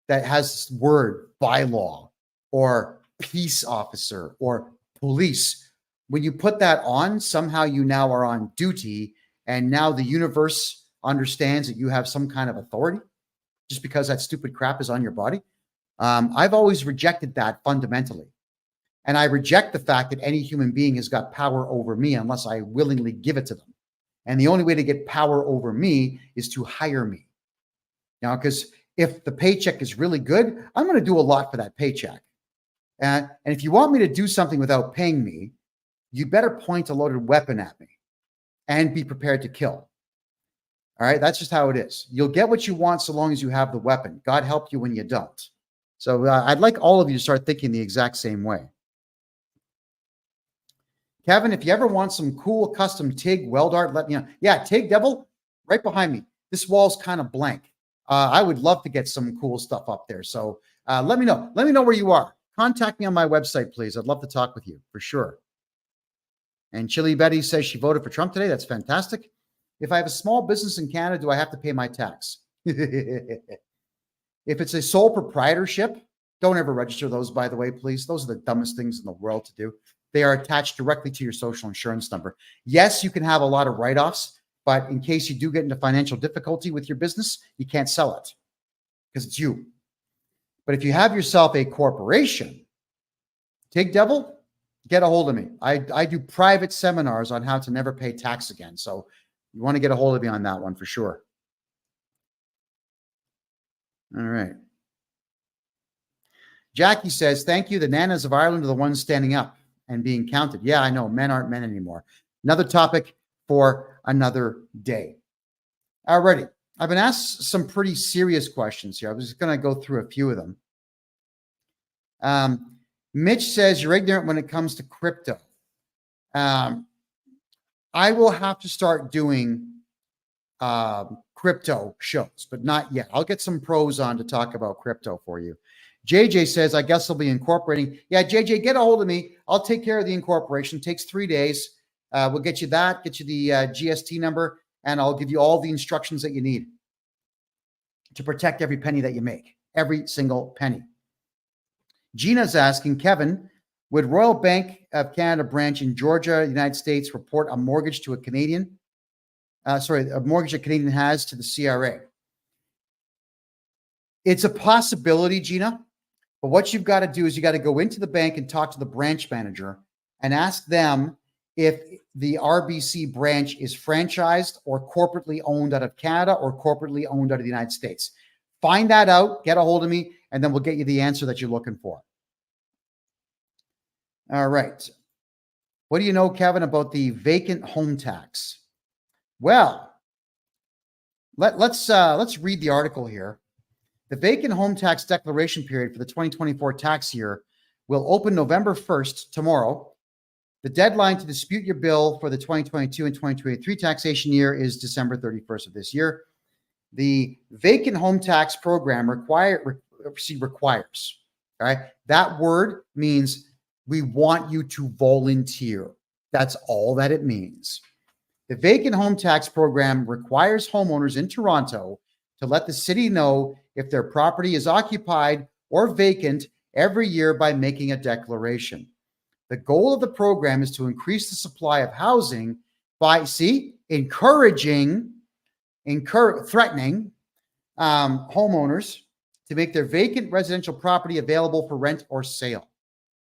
that has this word bylaw or peace officer or police? When you put that on, somehow you now are on duty, and now the universe understands that you have some kind of authority just because that stupid crap is on your body. I've always rejected that fundamentally. And I reject the fact that any human being has got power over me unless I willingly give it to them. And the only way to get power over me is to hire me. Now, because if the paycheck is really good, I'm going to do a lot for that paycheck. And if you want me to do something without paying me, you better point a loaded weapon at me and be prepared to kill. All right. That's just how it is. You'll get what you want so long as you have the weapon. God help you when you don't. So I'd like all of you to start thinking the exact same way. Kevin, if you ever want some cool custom TIG weld art, let me know. Yeah, TIG Devil, right behind me. This wall's kind of blank. I would love to get some cool stuff up there. So let me know. Let me know where you are. Contact me on my website, please. I'd love to talk with you for sure. And Chili Betty says she voted for Trump today. That's fantastic. If I have a small business in Canada, do I have to pay my tax? If it's a sole proprietorship, don't ever register those, by the way, please. Those are the dumbest things in the world to do. They are attached directly to your social insurance number. Yes, you can have a lot of write-offs, but in case you do get into financial difficulty with your business, you can't sell it because it's you. But if you have yourself a corporation, TIG Devil, get a hold of me. I do private seminars on how to never pay tax again. So you want to get a hold of me on that one for sure. All right. Jackie says, thank you. The nanas of Ireland are the ones standing up and being counted. Yeah, I know. Men aren't men anymore. Another topic for another day. Alrighty. I've been asked some pretty serious questions here. I was just going to go through a few of them. Mitch says, you're ignorant when it comes to crypto. I will have to start doing crypto shows, but not yet. I'll get some pros on to talk about crypto for you. JJ says, I guess I'll be incorporating. Yeah, JJ, get a hold of me. I'll take care of the incorporation. It takes 3 days. We'll get you that, get you the GST number, and I'll give you all the instructions that you need to protect every penny that you make, every single penny. Gina's asking, Kevin, would Royal Bank of Canada branch in Georgia, United States, report a mortgage to a Canadian? A mortgage a Canadian has to the CRA? It's a possibility, Gina, but what you've got to do is you got to go into the bank and talk to the branch manager and ask them if the RBC branch is franchised or corporately owned out of Canada or corporately owned out of the United States. Find that out, get a hold of me, and then we'll get you the answer that you're looking for. All right. What do you know, Kevin, about the vacant home tax? Well, let's read the article here. The vacant home tax declaration period for the 2024 tax year will open November 1st, tomorrow. The deadline to dispute your bill for the 2022 and 2023 taxation year is December 31st of this year. The vacant home tax program requires, all right? That word means we want you to volunteer. That's all that it means. The vacant home tax program requires homeowners in Toronto to let the city know if their property is occupied or vacant every year by making a declaration. The goal of the program is to increase the supply of housing by, threatening homeowners to make their vacant residential property available for rent or sale.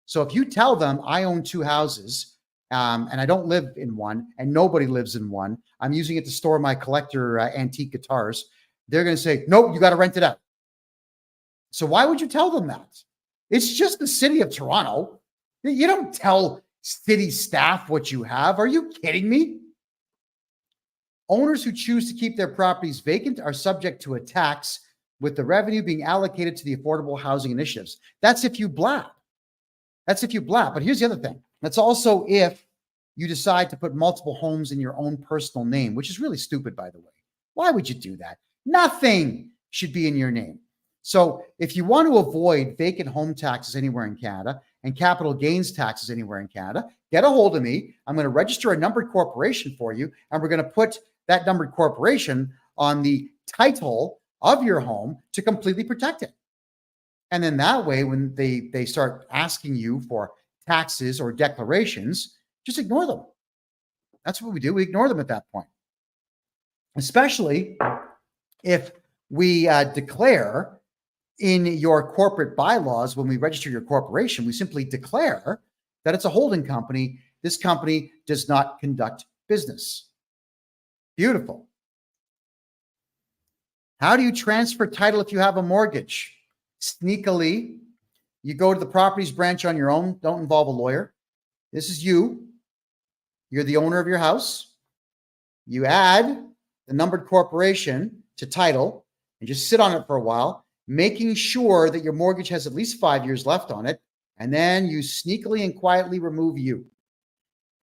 So if you tell them, I own 2 houses and I don't live in one and nobody lives in one, I'm using it to store my collector antique guitars, they're going to say, nope, you got to rent it out. So why would you tell them that? It's just the city of Toronto. You don't tell city staff what you have. Are you kidding me? Owners who choose to keep their properties vacant are subject to a tax, with the revenue being allocated to the affordable housing initiatives. That's if you blab. But here's the other thing. That's also if you decide to put multiple homes in your own personal name, which is really stupid, by the way. Why would you do that? Nothing should be in your name. So if you want to avoid vacant home taxes anywhere in Canada and capital gains taxes anywhere in Canada, get a hold of me. I'm going to register a numbered corporation for you, and we're going to put that numbered corporation on the title of your home to completely protect it. And then that way, when they start asking you for taxes or declarations, just ignore them. That's what we do. We ignore them at that point. Especially if we declare in your corporate bylaws, when we register your corporation, we simply declare that it's a holding company. This company does not conduct business. Beautiful. How do you transfer title if you have a mortgage? Sneakily, you go to the properties branch on your own. Don't involve a lawyer. This is you. You're the owner of your house. You add the numbered corporation to title and just sit on it for a while, making sure that your mortgage has at least 5 years left on it. And then you sneakily and quietly remove you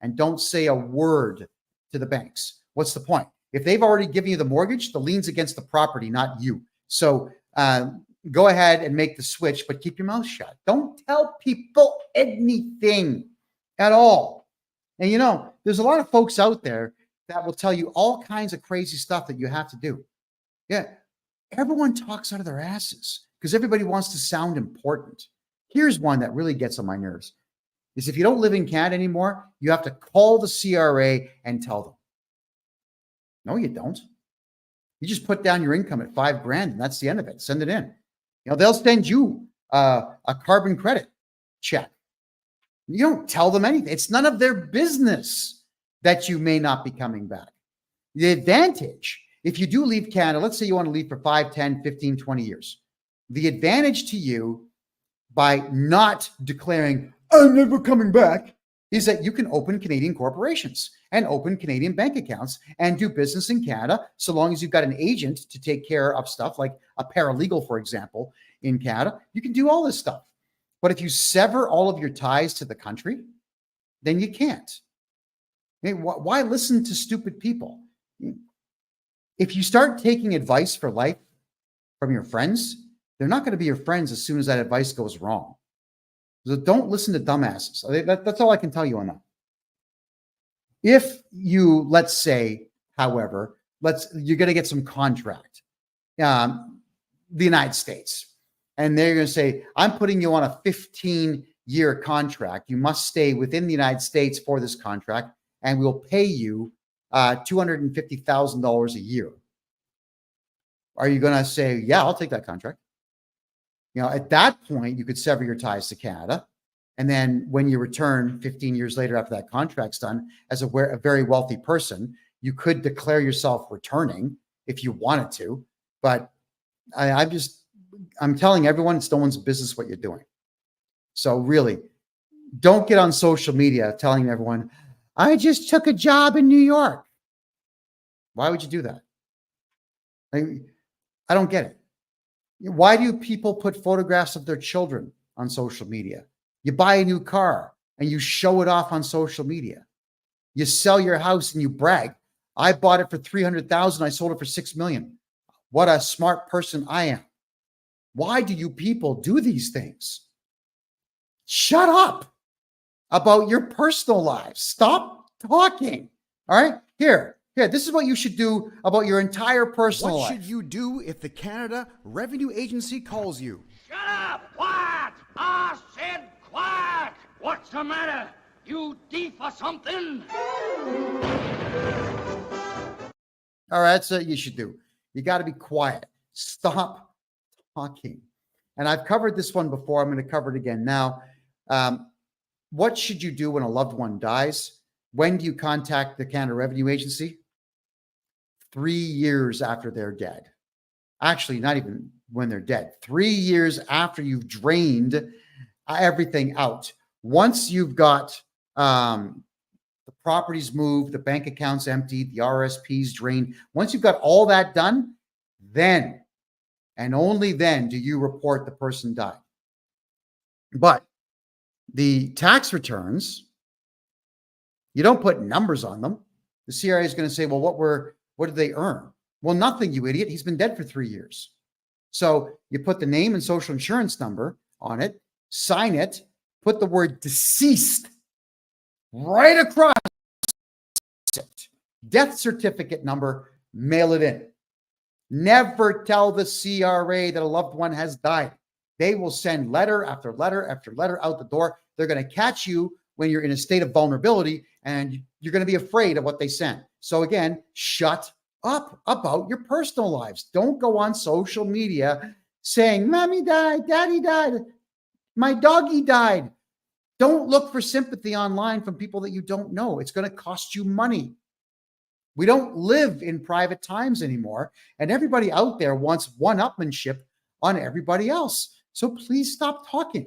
and don't say a word to the banks. What's the point? If they've already given you the mortgage, the lien's against the property, not you. So go ahead and make the switch, but keep your mouth shut. Don't tell people anything at all. And you know, there's a lot of folks out there that will tell you all kinds of crazy stuff that you have to do. Yeah, everyone talks out of their asses because everybody wants to sound important. Here's one that really gets on my nerves. Is if you don't live in Canada anymore, you have to call the CRA and tell them. No, you don't. You just put down your income at $5,000 and that's the end of it. Send it in. You know, they'll send you a carbon credit check. You don't tell them anything. It's none of their business that you may not be coming back. The advantage, if you do leave Canada, let's say you want to leave for 5, 10, 15, 20 years. The advantage to you by not declaring, I'm never coming back, is that you can open Canadian corporations and open Canadian bank accounts and do business in Canada, so long as you've got an agent to take care of stuff like a paralegal, for example, in Canada. You can do all this stuff. But if you sever all of your ties to the country, then you can't. Why listen to stupid people? If you start taking advice for life from your friends, they're not going to be your friends as soon as that advice goes wrong. So don't listen to dumbasses. That's all I can tell you on that. If you, let's say, however, you're going to get some contract, the United States, and they're going to say, I'm putting you on a 15-year contract. You must stay within the United States for this contract, and we'll pay you $250,000 a year. Are you going to say, yeah, I'll take that contract? At that point, you could sever your ties to Canada. And then when you return 15 years later after that contract's done, as a very wealthy person, you could declare yourself returning if you wanted to. But I'm telling everyone, it's no one's business what you're doing. So really, don't get on social media telling everyone, I just took a job in New York. Why would you do that? I don't get it. Why do people put photographs of their children on social media? You buy a new car and you show it off on social media. You sell your house and you brag. I bought it for $300,000. I sold it for $6 million. What a smart person I am. Why do you people do these things? Shut up about your personal lives. Stop talking. All right? Here, this is what you should do about your entire personal life. What should you do if the Canada Revenue Agency calls you? Shut up! Quiet! I said quiet! What's the matter? You deaf or something? All right, that's what you should do. You got to be quiet. Stop talking. And I've covered this one before. I'm going to cover it again now. What should you do when a loved one dies? When do you contact the Canada Revenue Agency? 3 years after they're dead. Actually, not even when they're dead. 3 years after you've drained everything out. Once you've got the properties moved, the bank accounts emptied, the RSPs drained, once you've got all that done, then and only then do you report the person died. But the tax returns, you don't put numbers on them. The CRA is going to say, well, what did they earn? Well, nothing, you idiot. He's been dead for 3 years. So you put the name and social insurance number on it, sign it, put the word deceased right across it. Death certificate number, mail it in. Never tell the CRA that a loved one has died. They will send letter after letter after letter out the door. They're going to catch you when you're in a state of vulnerability, and you're going to be afraid of what they send. So again, shut up about your personal lives. Don't go on social media saying, Mommy died, Daddy died, my doggy died. Don't look for sympathy online from people that you don't know. It's going to cost you money. We don't live in private times anymore, and everybody out there wants one-upmanship on everybody else. So please stop talking.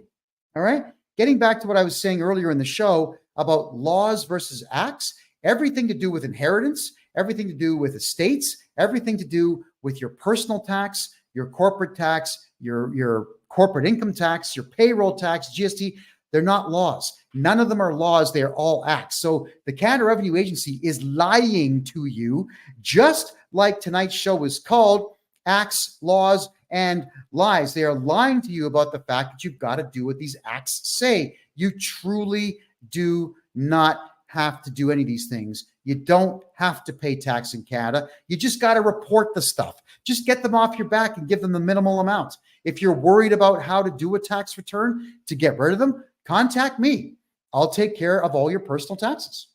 All right? Getting back to what I was saying earlier in the show about laws versus acts, everything to do with inheritance, everything to do with estates, everything to do with your personal tax, your corporate tax, your corporate income tax, your payroll tax, GST, they're not laws. None of them are laws. They are all acts. So the Canada Revenue Agency is lying to you, just like tonight's show was called Acts, Laws, and Lies. They are lying to you about the fact that you've got to do what these acts say. You truly do not have to do any of these things. You don't have to pay tax in Canada. You just got to report the stuff. Just get them off your back and give them the minimal amount. If you're worried about how to do a tax return to get rid of them, contact me. I'll take care of all your personal taxes.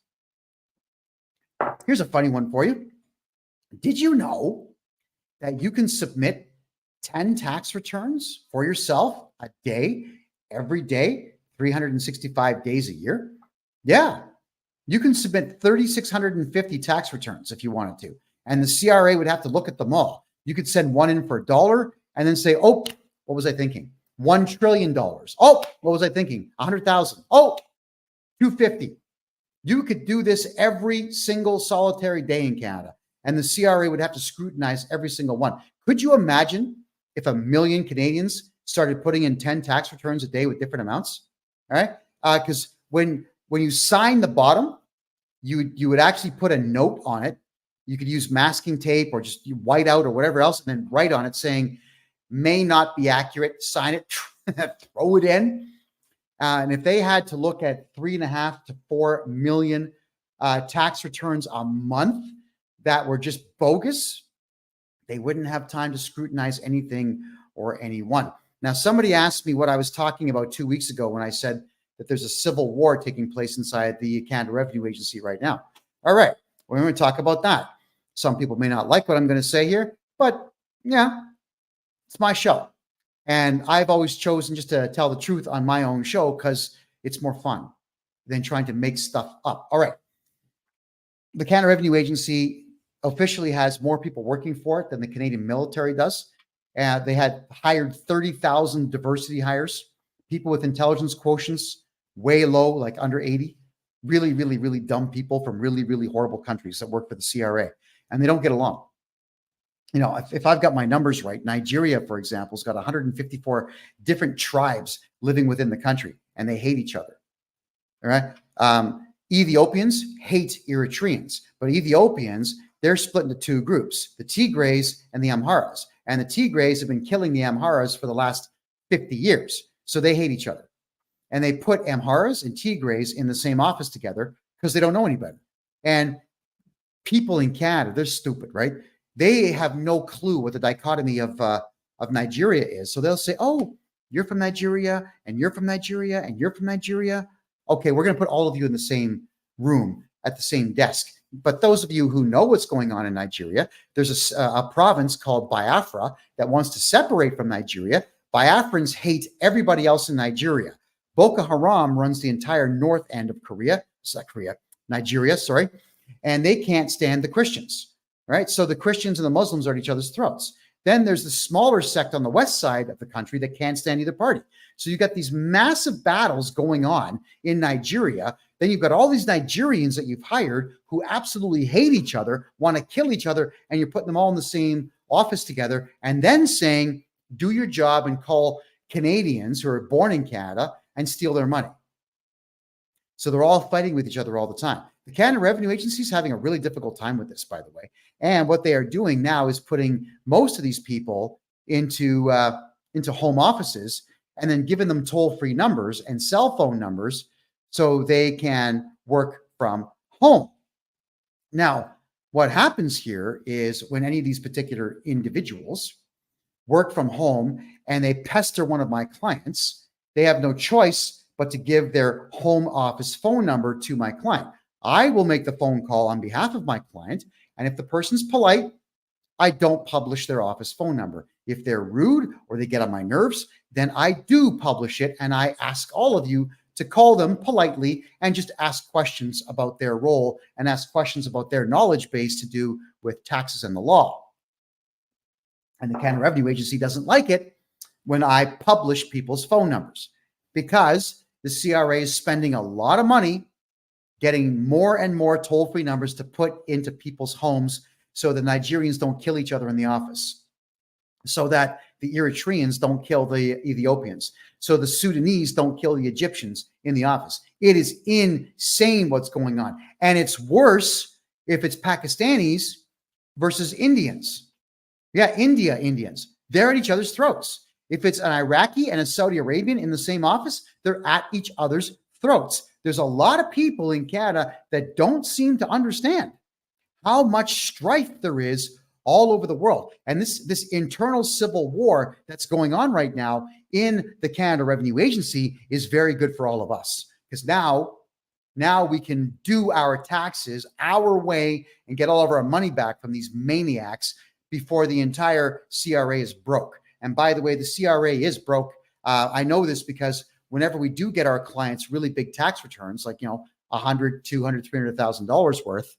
Here's a funny one for you. Did you know that you can submit 10 tax returns for yourself a day, every day, 365 days a year? Yeah. You can submit 3,650 tax returns if you wanted to. And the CRA would have to look at them all. You could send one in for $1 and then say, oh, what was I thinking? $1 trillion. Oh, what was I thinking? 100,000. Oh, 250. You could do this every single solitary day in Canada, and the CRA would have to scrutinize every single one. Could you imagine if 1 million Canadians started putting in 10 tax returns a day with different amounts? All right. Because when you sign the bottom, you would actually put a note on it. You could use masking tape or just white out or whatever else, and then write on it saying, may not be accurate, sign it, throw it in. And if they had to look at 3.5 to 4 million tax returns a month that were just bogus, they wouldn't have time to scrutinize anything or anyone. Now, somebody asked me what I was talking about 2 weeks ago when I said that there's a civil war taking place inside the Canada Revenue Agency right now. All right, we're going to talk about that. Some people may not like what I'm going to say here, but yeah, it's my show. And I've always chosen just to tell the truth on my own show because it's more fun than trying to make stuff up. All right. The Canada Revenue Agency officially has more people working for it than the Canadian military does. They had hired 30,000 diversity hires, people with intelligence quotients way low, like under 80. Really, really, really dumb people from really, really horrible countries that work for the CRA. And they don't get along. You know, if I've got my numbers right, Nigeria, for example, has got 154 different tribes living within the country, and they hate each other. All right. Ethiopians hate Eritreans, but Ethiopians, they're split into two groups, the Tigrays and the Amharas. And the Tigrays have been killing the Amharas for the last 50 years. So they hate each other. And they put Amharas and Tigrays in the same office together because they don't know any better. And people in Canada, they're stupid, right? They have no clue what the dichotomy of Nigeria is. So they'll say, oh, you're from Nigeria, and you're from Nigeria, and you're from Nigeria. Okay, we're going to put all of you in the same room at the same desk. But those of you who know what's going on in Nigeria, there's a province called Biafra that wants to separate from Nigeria. Biafrans hate everybody else in Nigeria. Boko Haram runs the entire north end of Nigeria, sorry, and they can't stand the Christians, right? So the Christians and the Muslims are at each other's throats. Then there's the smaller sect on the west side of the country that can't stand either party. So you've got these massive battles going on in Nigeria. Then you've got all these Nigerians that you've hired who absolutely hate each other, want to kill each other, and you're putting them all in the same office together and then saying, do your job and call Canadians who are born in Canada and steal their money. So they're all fighting with each other all the time. The Canada Revenue Agency is having a really difficult time with this, by the way. And what they are doing now is putting most of these people into home offices and then giving them toll-free numbers and cell phone numbers so they can work from home. Now, what happens here is when any of these particular individuals work from home and they pester one of my clients, they have no choice but to give their home office phone number to my client. I will make the phone call on behalf of my client, and if the person's polite, I don't publish their office phone number. If they're rude or they get on my nerves, then I do publish it, and I ask all of you to call them politely and just ask questions about their role and ask questions about their knowledge base to do with taxes and the law. And the Canada Revenue Agency doesn't like it when I publish people's phone numbers because the CRA is spending a lot of money getting more and more toll-free numbers to put into people's homes so the Nigerians don't kill each other in the office, so that the Eritreans don't kill the Ethiopians, so the Sudanese don't kill the Egyptians in the office. It is insane what's going on. And it's worse if it's Pakistanis versus Indians. Yeah, Indians. They're at each other's throats. If it's an Iraqi and a Saudi Arabian in the same office, they're at each other's throats. There's a lot of people in Canada that don't seem to understand how much strife there is all over the world. And this internal civil war that's going on right now in the Canada Revenue Agency is very good for all of us, because now we can do our taxes our way and get all of our money back from these maniacs before the entire CRA is broke. And by the way, the CRA is broke. I know this because whenever we do get our clients really big tax returns, like, $100,000, $200,000, $300,000 worth,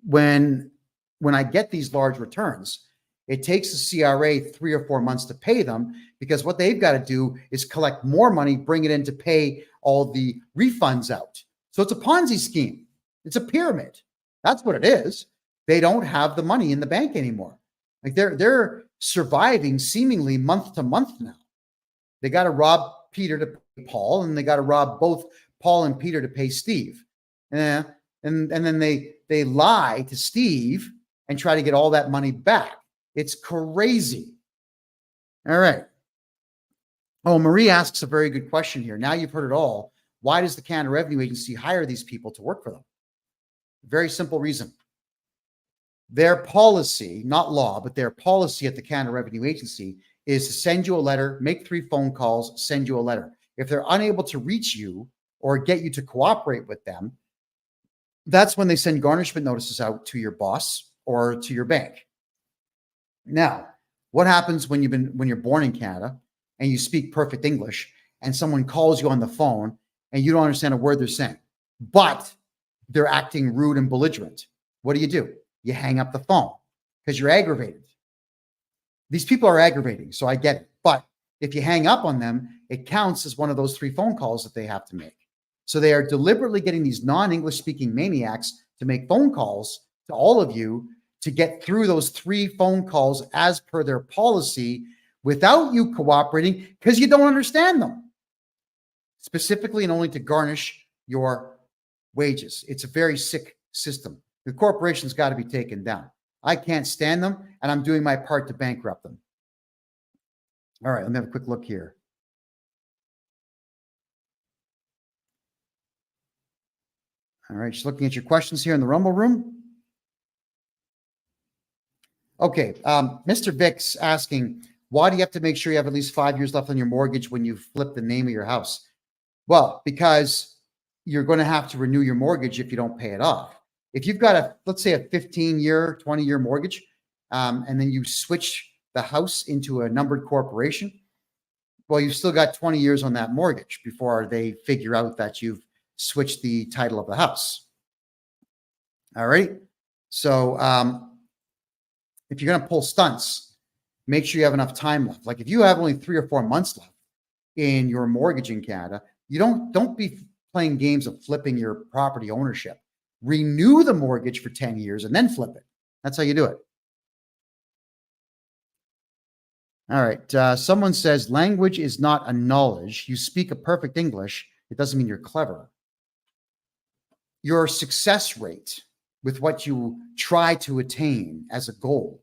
when I get these large returns, it takes the CRA 3 or 4 months to pay them, because what they've got to do is collect more money, bring it in to pay all the refunds out. So it's a Ponzi scheme. It's a pyramid. That's what it is. They don't have the money in the bank anymore. Like they're surviving seemingly month to month now. They got to rob Peter to pay Paul, and they got to rob both Paul and Peter to pay Steve. And then they lie to Steve and try to get all that money back. It's crazy. All right. Oh, Marie asks a very good question here. Now you've heard it all. Why does the Canada Revenue Agency hire these people to work for them? Very simple reason. Their policy, not law, but their policy at the Canada Revenue Agency is to send you a letter, make 3 phone calls, send you a letter. If they're unable to reach you or get you to cooperate with them, that's when they send garnishment notices out to your boss or to your bank. Now, what happens when you're born in Canada and you speak perfect English and someone calls you on the phone and you don't understand a word they're saying, but they're acting rude and belligerent? What do? You hang up the phone because you're aggravated. These people are aggravating, so I get it. But if you hang up on them, it counts as one of those 3 phone calls that they have to make. So they are deliberately getting these non-English speaking maniacs to make phone calls to all of you to get through those 3 phone calls as per their policy without you cooperating because you don't understand them. Specifically and only to garnish your wages. It's a very sick system. The corporation's got to be taken down. I can't stand them, and I'm doing my part to bankrupt them. All right, let me have a quick look here. All right, just looking at your questions here in the Rumble room. Okay, Mr. Vic's asking, why do you have to make sure you have at least 5 years left on your mortgage when you flip the name of your house? Well, because you're going to have to renew your mortgage if you don't pay it off. If you've got let's say a 15-year, 20-year mortgage, and then you switch the house into a numbered corporation, well, you've still got 20 years on that mortgage before they figure out that you've switched the title of the house. All right. So if you're going to pull stunts, make sure you have enough time left. Like if you have only 3 or 4 months left in your mortgage in Canada, you don't be playing games of flipping your property ownership. Renew the mortgage for 10 years and then flip it. That's how you do it. All right. Someone says language is not a knowledge. You speak a perfect English. It doesn't mean you're clever. Your success rate with what you try to attain as a goal,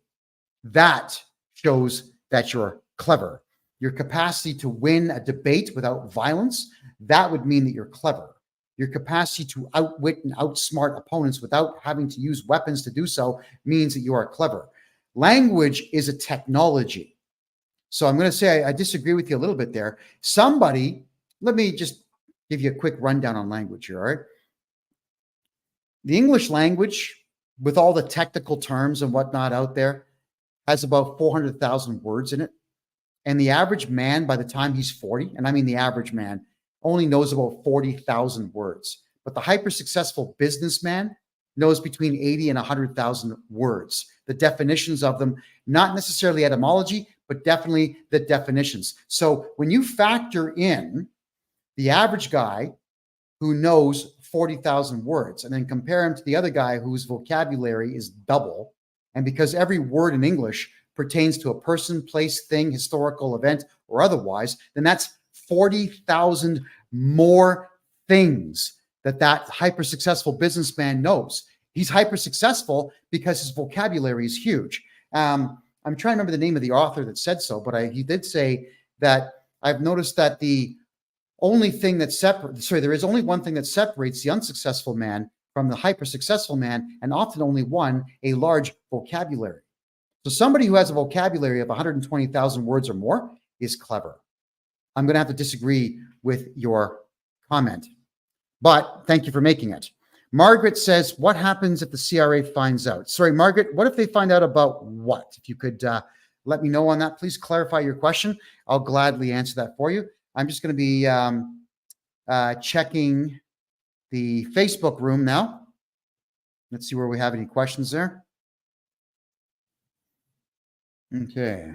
that shows that you're clever. Your capacity to win a debate without violence, that would mean that you're clever. Your capacity to outwit and outsmart opponents without having to use weapons to do so means that you are clever. Language is a technology. So I'm going to say I disagree with you a little bit there. Let me just give you a quick rundown on language here, all right? The English language, with all the technical terms and whatnot out there, has about 400,000 words in it. And the average man, by the time he's 40, and I mean the average man, only knows about 40,000 words. But the hyper-successful businessman knows between 80 and 100,000 words. The definitions of them, not necessarily etymology, but definitely the definitions. So when you factor in the average guy who knows 40,000 words and then compare him to the other guy whose vocabulary is double, and because every word in English pertains to a person, place, thing, historical event, or otherwise, then that's 40,000 more things that hyper-successful businessman knows. He's hyper-successful because his vocabulary is huge. I'm trying to remember the name of the author that said so, but he did say that I've noticed that there is only one thing that separates the unsuccessful man from the hyper-successful man, and often only one, a large vocabulary. So somebody who has a vocabulary of 120,000 words or more is clever. I'm going to have to disagree with your comment, but thank you for making it. Margaret says, what happens if the CRA finds out? Sorry, Margaret, what if they find out about what? If you could let me know on that, please clarify your question. I'll gladly answer that for you. I'm just going to be checking the Facebook room now. Let's see where we have any questions there. Okay.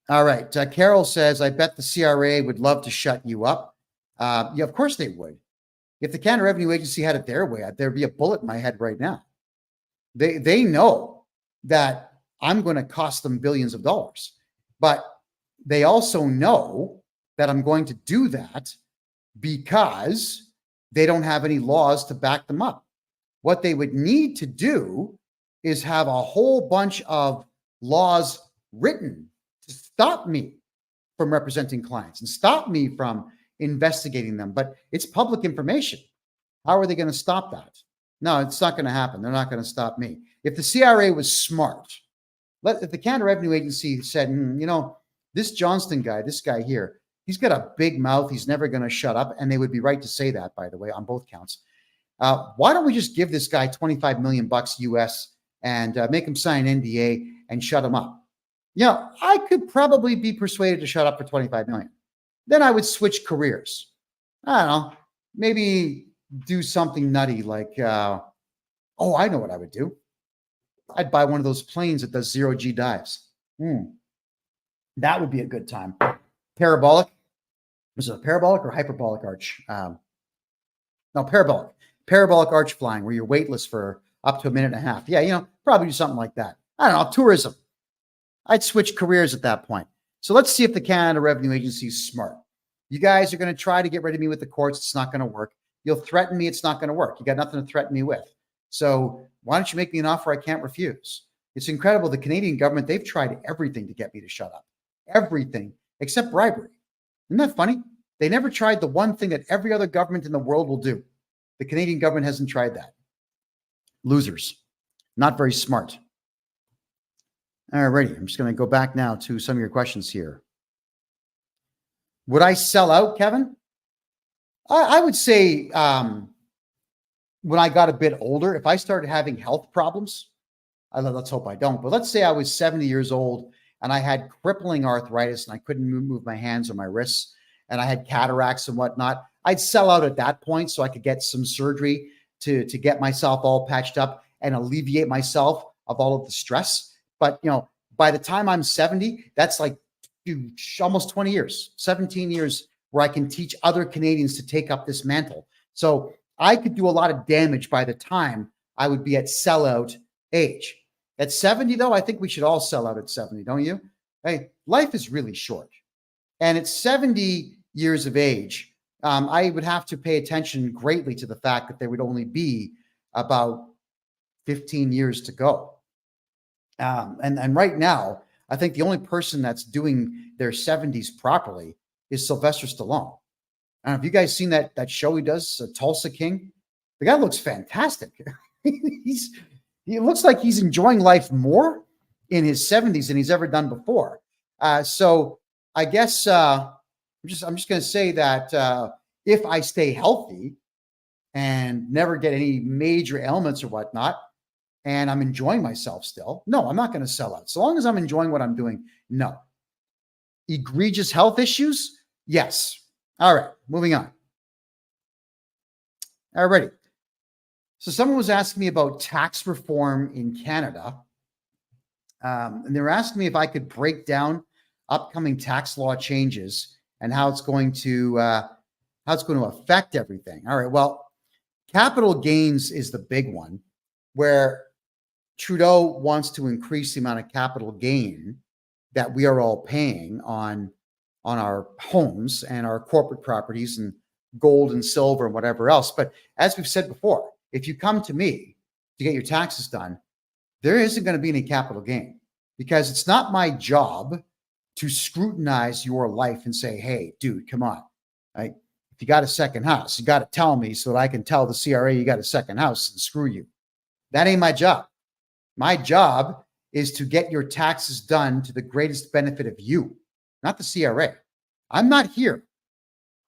All right. Carol says, I bet the CRA would love to shut you up. Yeah, of course they would. If the Canada Revenue Agency had it their way, there'd be a bullet in my head right now. They know that I'm going to cost them billions of dollars, but they also know that I'm going to do that because they don't have any laws to back them up. What they would need to do is have a whole bunch of laws written to stop me from representing clients and stop me from investigating them. But it's public information. How are they going to stop that? No, it's not going to happen. They're not going to stop me. If the CRA was smart, if the Canada Revenue Agency said, this Johnston guy, this guy here, he's got a big mouth. He's never going to shut up. And they would be right to say that, by the way, on both counts. Why don't we just give this guy $25 million US and make him sign an NDA and shut him up? I could probably be persuaded to shut up for $25 million. Then I would switch careers. I don't know, maybe do something nutty like, I know what I would do. I'd buy one of those planes that does zero-G dives. That would be a good time. Parabolic. Was it a parabolic or hyperbolic arch? No, parabolic. Parabolic arch flying where you're weightless for up to a minute and a half. Yeah, probably do something like that. I don't know, tourism. I'd switch careers at that point. So let's see if the Canada Revenue Agency is smart. You guys are going to try to get rid of me with the courts. It's not going to work. You'll threaten me. It's not going to work. You got nothing to threaten me with. So why don't you make me an offer I can't refuse? It's incredible. The Canadian government, they've tried everything to get me to shut up. Everything except bribery. Isn't that funny? They never tried the one thing that every other government in the world will do. The Canadian government hasn't tried that. Losers. Not very smart. All righty. I'm just going to go back now to some of your questions here. Would I sell out, Kevin? I would say when I got a bit older, if I started having health problems, let's hope I don't, but let's say I was 70 years old and I had crippling arthritis and I couldn't move my hands or my wrists and I had cataracts and whatnot, I'd sell out at that point so I could get some surgery to get myself all patched up and alleviate myself of all of the stress. But, by the time I'm 70, that's like almost 20 years, 17 years where I can teach other Canadians to take up this mantle. So I could do a lot of damage by the time I would be at sellout age. At 70, though, I think we should all sell out at 70, don't you? Hey, life is really short. And at 70 years of age, I would have to pay attention greatly to the fact that there would only be about 15 years to go. And right now, I think the only person that's doing their 70s properly is Sylvester Stallone. I don't know if you guys seen that show he does, Tulsa King. The guy looks fantastic. He looks like he's enjoying life more in his 70s than he's ever done before. So I guess I'm just going to say that if I stay healthy and never get any major ailments or whatnot, and I'm enjoying myself still, no, I'm not going to sell out. So long as I'm enjoying what I'm doing, no. Egregious health issues? Yes. All right, moving on. All righty. So someone was asking me about tax reform in Canada. And they were asking me if I could break down upcoming tax law changes and how it's going to affect everything. All right. Well, capital gains is the big one, where Trudeau wants to increase the amount of capital gain that we are all paying on our homes and our corporate properties and gold and silver and whatever else. But as we've said before, if you come to me to get your taxes done, there isn't going to be any capital gain, because it's not my job to scrutinize your life and say, hey, dude, come on. Right? If you got a second house, you got to tell me so that I can tell the CRA you got a second house and screw you. That ain't my job. My job is to get your taxes done to the greatest benefit of you, not the CRA. I'm not here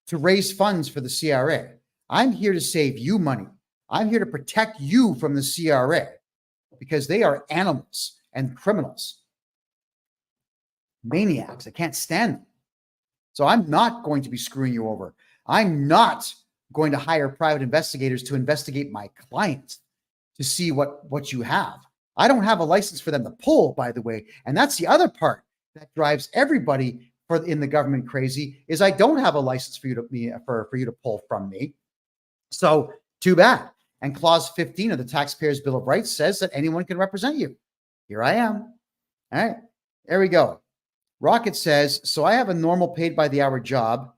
to raise funds for the CRA. I'm here to save you money. I'm here to protect you from the CRA, because they are animals and criminals, maniacs. I can't stand them. So I'm not going to be screwing you over. I'm not going to hire private investigators to investigate my clients to see what you have. I don't have a license for them to pull, by the way. And that's the other part that drives everybody in the government crazy, is I don't have a license for you to pull from me. So too bad. And clause 15 of the Taxpayers' Bill of Rights says that anyone can represent you. Here I am. All right, there we go. Rocket says, so I have a normal paid by the hour job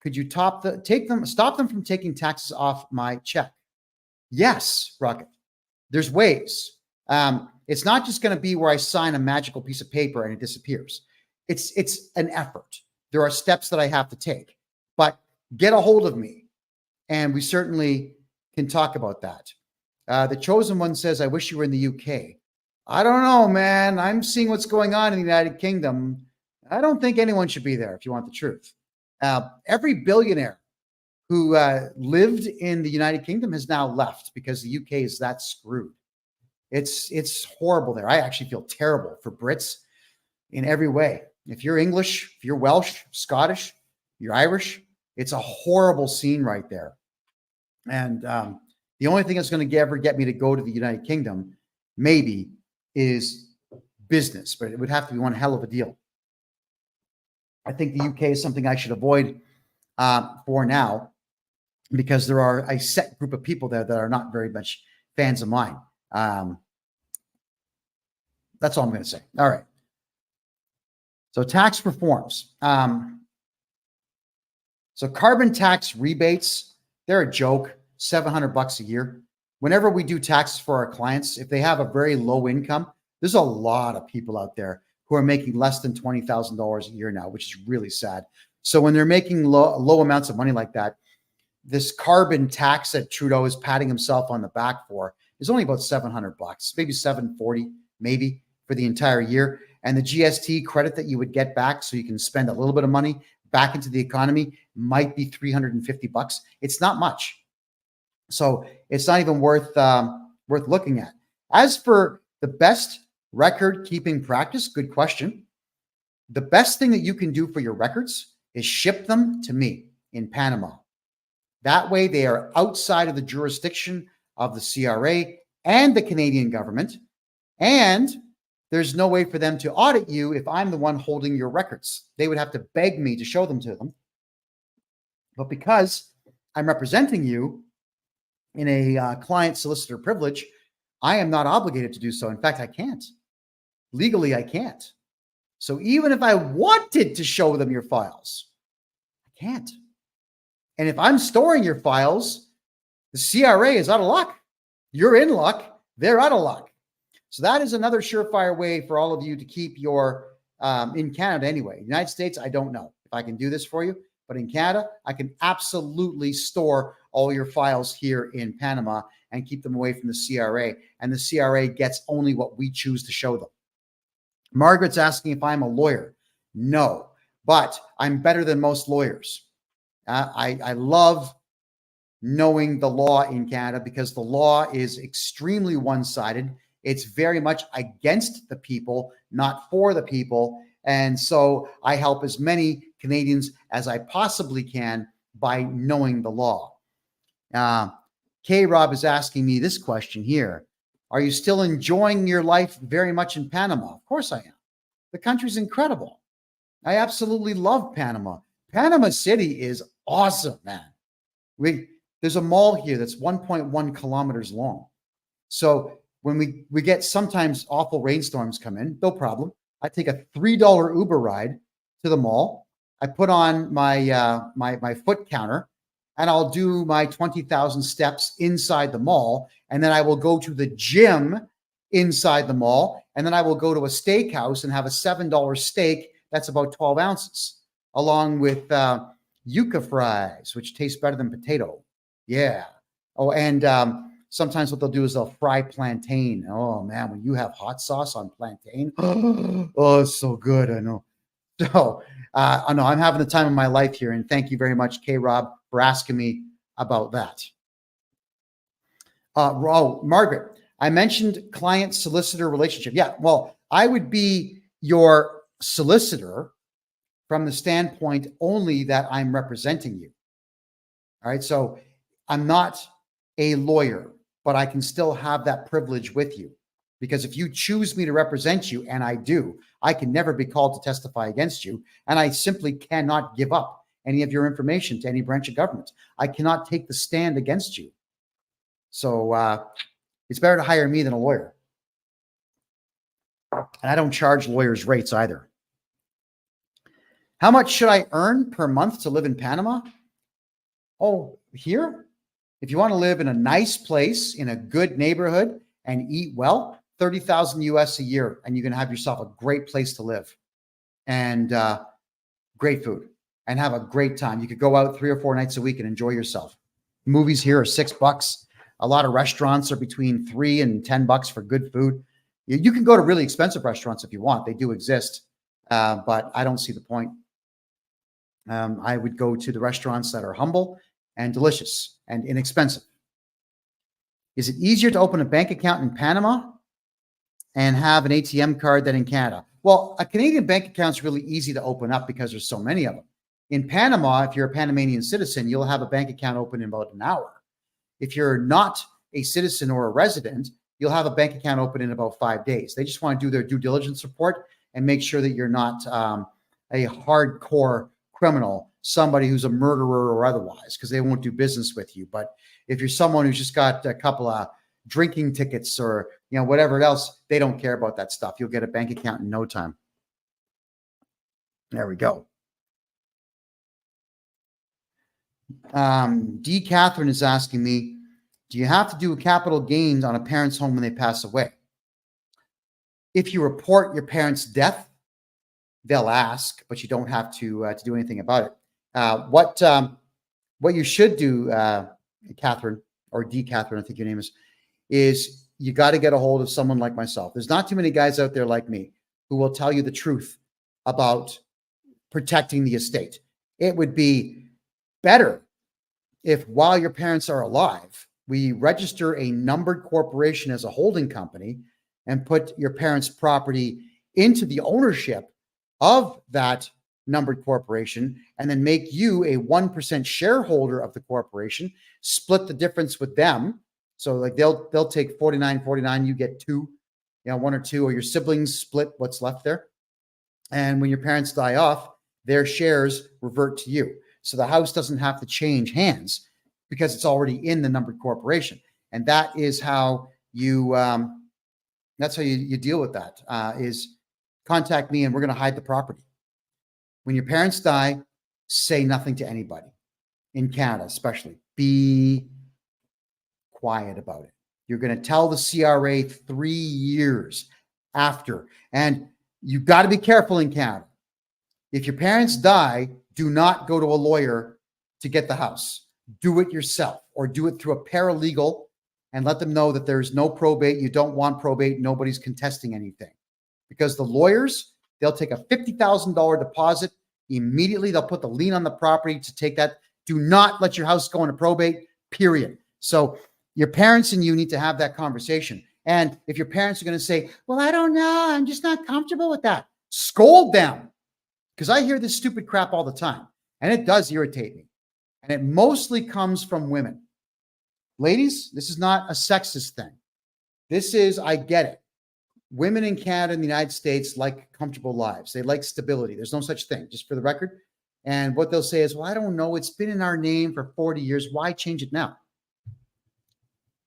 Could you stop them from taking taxes off my check? Yes, Rocket. There's ways. It's not just going to be where I sign a magical piece of paper and it disappears. It's an effort. There are steps that I have to take, but get a hold of me and we certainly can talk about that. The Chosen One says, I wish you were in the UK. I don't know, man. I'm seeing what's going on in the United Kingdom. I don't think anyone should be there if you want the truth. Every billionaire who lived in the United Kingdom has now left because the UK is that screwed. It's horrible there. I actually feel terrible for Brits in every way. If you're English, if you're Welsh, Scottish, you're Irish, it's a horrible scene right there. And the only thing that's going to ever get me to go to the United Kingdom, maybe, is business, but it would have to be one hell of a deal. I think the UK is something I should avoid for now, because there are a set group of people there that are not very much fans of mine. That's all I'm going to say. All right. So tax reforms. So carbon tax rebates, they're a joke, $700 a year. Whenever we do taxes for our clients, if they have a very low income, there's a lot of people out there who are making less than $20,000 a year now, which is really sad. So when they're making low amounts of money like that, this carbon tax that Trudeau is patting himself on the back for is only about $700, maybe $740, maybe for the entire year. And the GST credit that you would get back, so you can spend a little bit of money back into the economy, might be $350. It's not much. So it's not even worth looking at. As for the best record keeping practice, good question. The best thing that you can do for your records is ship them to me in Panama. That way they are outside of the jurisdiction of the CRA and the Canadian government. And there's no way for them to audit you if I'm the one holding your records. They would have to beg me to show them to them. But because I'm representing you in a client solicitor privilege, I am not obligated to do so. In fact, I can't. Legally, I can't. So even if I wanted to show them your files, I can't. And if I'm storing your files, the CRA is out of luck. You're in luck. They're out of luck. So that is another surefire way for all of you to keep your, in Canada anyway. United States, I don't know if I can do this for you, but in Canada, I can absolutely store all your files here in Panama and keep them away from the CRA. And the CRA gets only what we choose to show them. Margaret's asking if I'm a lawyer. No, but I'm better than most lawyers. I love knowing the law in Canada because the law is extremely one-sided. It's very much against the people, not for the people. And so I help as many Canadians as I possibly can by knowing the law. K-Rob is asking me this question here. Are you still enjoying your life very much in Panama? Of course I am. The country's incredible. I absolutely love Panama. Panama City is awesome, man. There's a mall here that's 1.1 kilometers long. So when we get sometimes awful rainstorms come in, no problem. I take a $3 Uber ride to the mall. I put on my my foot counter and I'll do my 20,000 steps inside the mall. And then I will go to the gym inside the mall. And then I will go to a steakhouse and have a $7 steak. That's about 12 ounces, along with yuca fries, which taste better than potato. Yeah. Oh, and sometimes what they'll do is they'll fry plantain. Oh, man, when you have hot sauce on plantain, oh, it's so good. I know. So I know I'm having the time of my life here. And thank you very much, K-Rob, for asking me about that. Margaret, I mentioned client-solicitor relationship. Yeah, well, I would be your solicitor from the standpoint only that I'm representing you. All right, so I'm not a lawyer, but I can still have that privilege with you. Because if you choose me to represent you, and I do, I can never be called to testify against you. And I simply cannot give up any of your information to any branch of government. I cannot take the stand against you. So it's better to hire me than a lawyer. And I don't charge lawyers rates either. How much should I earn per month to live in Panama? Oh, here? If you want to live in a nice place, in a good neighborhood, and eat well, 30,000 US a year, and you can have yourself a great place to live and great food and have a great time. You could go out 3 or 4 nights a week and enjoy yourself. Movies here are $6. A lot of restaurants are between $3 and $10 for good food. You can go to really expensive restaurants if you want. They do exist, but I don't see the point. I would go to the restaurants that are humble and delicious and inexpensive. Is it easier to open a bank account in Panama and have an ATM card than in Canada? Well, a Canadian bank account is really easy to open up because there's so many of them. In Panama, if you're a Panamanian citizen, you'll have a bank account open in about an hour. If you're not a citizen or a resident, you'll have a bank account open in about 5 days. They just want to do their due diligence report and make sure that you're not a hardcore criminal, somebody who's a murderer or otherwise, because they won't do business with you. But if you're someone who's just got a couple of drinking tickets or whatever else, they don't care about that stuff. You'll get a bank account in no time. There we go. D. Catherine is asking me, do you have to do a capital gains on a parent's home when they pass away? If you report your parent's death, they'll ask, but you don't have to do anything about it. What you should do, Catherine, or D. Catherine, I think your name is you got to get a hold of someone like myself. There's not too many guys out there like me who will tell you the truth about protecting the estate. It would be better if while your parents are alive, we register a numbered corporation as a holding company and put your parents' property into the ownership of that numbered corporation, and then make you a 1% shareholder of the corporation, split the difference with them. So like they'll take 49, you get 2, 1 or 2, or your siblings split what's left there. And when your parents die off, their shares revert to you. So the house doesn't have to change hands because it's already in the numbered corporation. And that is how you deal with that, is contact me and we're going to hide the property. When your parents die, say nothing to anybody. In Canada, especially, be quiet about it. You're going to tell the CRA 3 years after. And you've got to be careful in Canada. If your parents die, do not go to a lawyer to get the house. Do it yourself, or do it through a paralegal and let them know that there's no probate. You don't want probate. Nobody's contesting anything. Because the lawyers, they'll take a $50,000 deposit. Immediately, they'll put the lien on the property to take that. Do not let your house go into probate, period. So your parents and you need to have that conversation. And if your parents are going to say, well, I don't know, I'm just not comfortable with that, scold them. Because I hear this stupid crap all the time, and it does irritate me. And it mostly comes from women. Ladies, this is not a sexist thing. This is, I get it. Women in Canada and the United States like comfortable lives. They like stability. There's no such thing, just for the record. And what they'll say is, well, I don't know. It's been in our name for 40 years. Why change it now?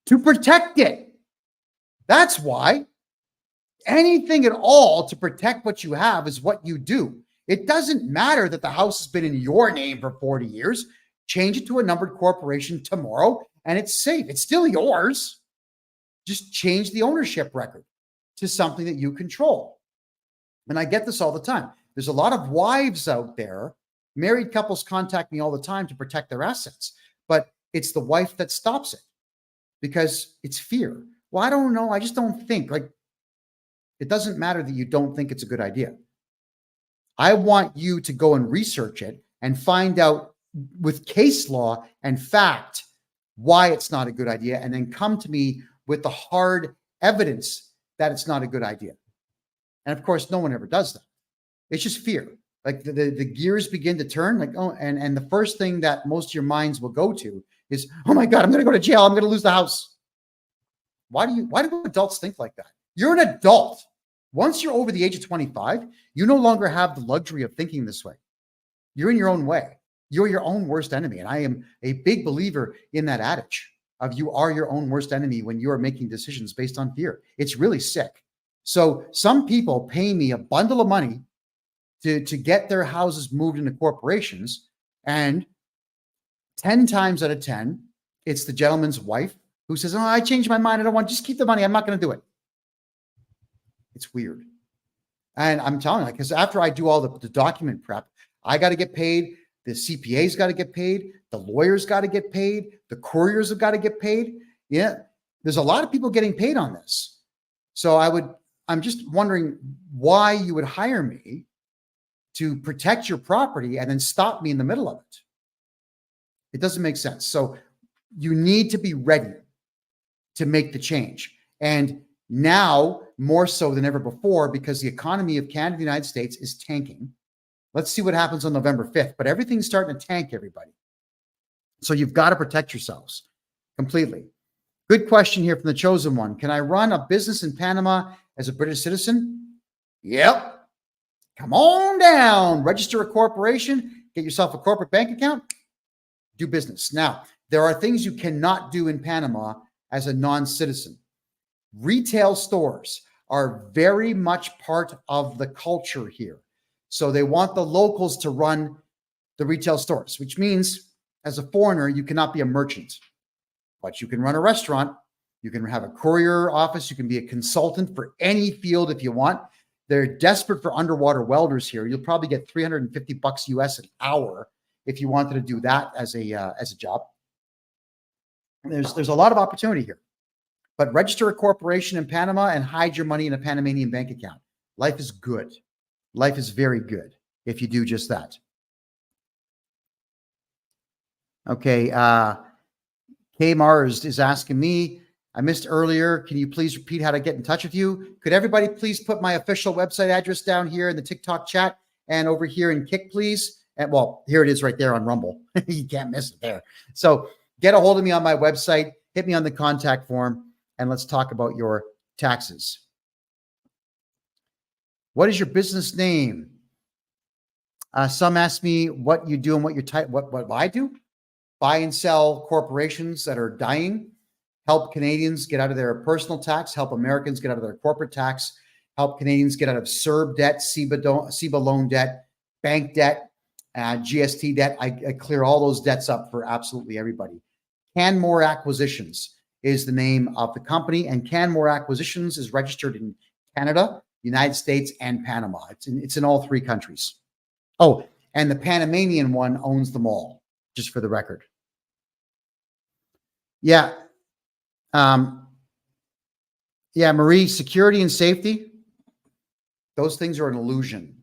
To protect it. That's why. Anything at all to protect what you have is what you do. It doesn't matter that the house has been in your name for 40 years. Change it to a numbered corporation tomorrow and it's safe. It's still yours. Just change the ownership record to something that you control. And I get this all the time. There's a lot of wives out there, married couples contact me all the time to protect their assets, but it's the wife that stops it because it's fear. Well, I don't know. I just don't think. Like, it doesn't matter that you don't think it's a good idea. I want you to go and research it and find out with case law and fact why it's not a good idea, and then come to me with the hard evidence that it's not a good idea. And of course, no one ever does that. It's just fear. Like the gears begin to turn, like, oh, and the first thing that most of your minds will go to is, oh my God, I'm going to go to jail. I'm going to lose the house. Why do adults think like that? You're an adult. Once you're over the age of 25, you no longer have the luxury of thinking this way. You're in your own way. You're your own worst enemy. And I am a big believer in that adage of you are your own worst enemy when you are making decisions based on fear. It's really sick. So some people pay me a bundle of money to get their houses moved into corporations. And 10 times out of 10, it's the gentleman's wife who says, oh, I changed my mind. I don't want, just keep the money. I'm not going to do it. It's weird. And I'm telling you, because after I do all the document prep, I got to get paid. The CPA's got to get paid. The lawyers got to get paid. The couriers have got to get paid. Yeah. There's a lot of people getting paid on this. So I'm just wondering why you would hire me to protect your property and then stop me in the middle of it. It doesn't make sense. So you need to be ready to make the change. And now more so than ever before, because the economy of Canada and the United States is tanking. Let's see what happens on November 5th, but everything's starting to tank, everybody. So you've got to protect yourselves completely. Good question here from the chosen one. Can I run a business in Panama as a British citizen? Yep. Come on down, register a corporation, get yourself a corporate bank account, do business. Now, there are things you cannot do in Panama as a non-citizen. Retail stores are very much part of the culture here. So they want the locals to run the retail stores, which means as a foreigner, you cannot be a merchant, but you can run a restaurant. You can have a courier office. You can be a consultant for any field if you want. They're desperate for underwater welders here. You'll probably get $350 US an hour if you wanted to do that as a job. There's a lot of opportunity here. But register a corporation in Panama and hide your money in a Panamanian bank account. Life is good. Life is very good if you do just that. Okay. K Mars is asking me, I missed earlier. Can you please repeat how to get in touch with you? Could everybody please put my official website address down here in the TikTok chat and over here in Kick, please? And well, here it is right there on Rumble. You can't miss it there. So get a hold of me on my website, hit me on the contact form, and let's talk about your taxes. What is your business name? Some ask me what you do and what your type. What I do? Buy and sell corporations that are dying. Help Canadians get out of their personal tax. Help Americans get out of their corporate tax. Help Canadians get out of CERB debt, CEBA loan debt, bank debt, GST debt. I clear all those debts up for absolutely everybody. Canmore Acquisitions is the name of the company, and Canmore Acquisitions is registered in Canada, United States, and Panama. It's in all three countries. Oh, and the Panamanian one owns them all, just for the record. Yeah. Yeah, Marie, security and safety, those things are an illusion.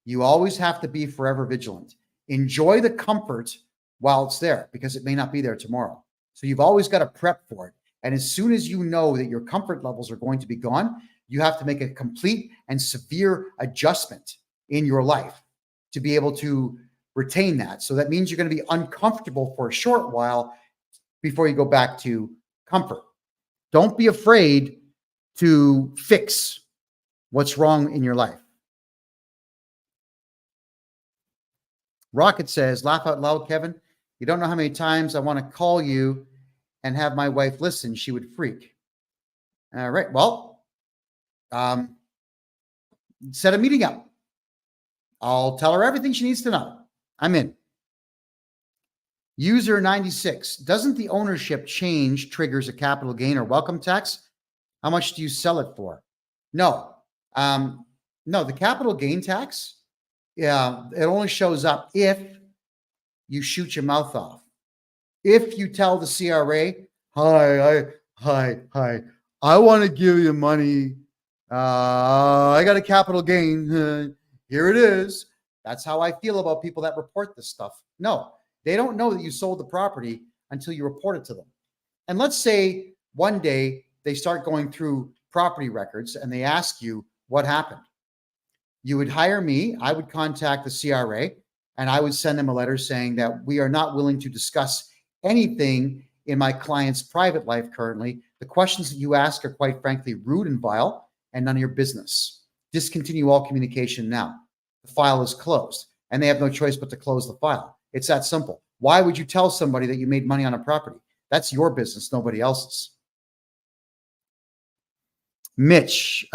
You always have to be forever vigilant. Enjoy the comfort while it's there, because it may not be there tomorrow. So you've always got to prep for it. And as soon as you know that your comfort levels are going to be gone, you have to make a complete and severe adjustment in your life to be able to retain that. So that means you're going to be uncomfortable for a short while before you go back to comfort. Don't be afraid to fix what's wrong in your life. Rocket says, laugh out loud, Kevin. You don't know how many times I want to call you and have my wife listen. She would freak. All right. Well, set a meeting up. I'll tell her everything she needs to know. I'm in. User 96. Doesn't the ownership change triggers a capital gain or welcome tax? How much do you sell it for? No. No, the capital gain tax, yeah, it only shows up if you shoot your mouth off. If you tell the CRA, hi, I want to give you money. I got a capital gain. Here it is. That's how I feel about people that report this stuff. No, they don't know that you sold the property until you report it to them. And let's say one day they start going through property records and they ask you what happened. You would hire me. I would contact the CRA and I would send them a letter saying that we are not willing to discuss anything in my client's private life currently. The questions that you ask are quite frankly rude and vile and none of your business. Discontinue all communication now. The file is closed and they have no choice but to close the file. It's that simple. Why would you tell somebody that you made money on a property? That's your business, nobody else's. Mitch,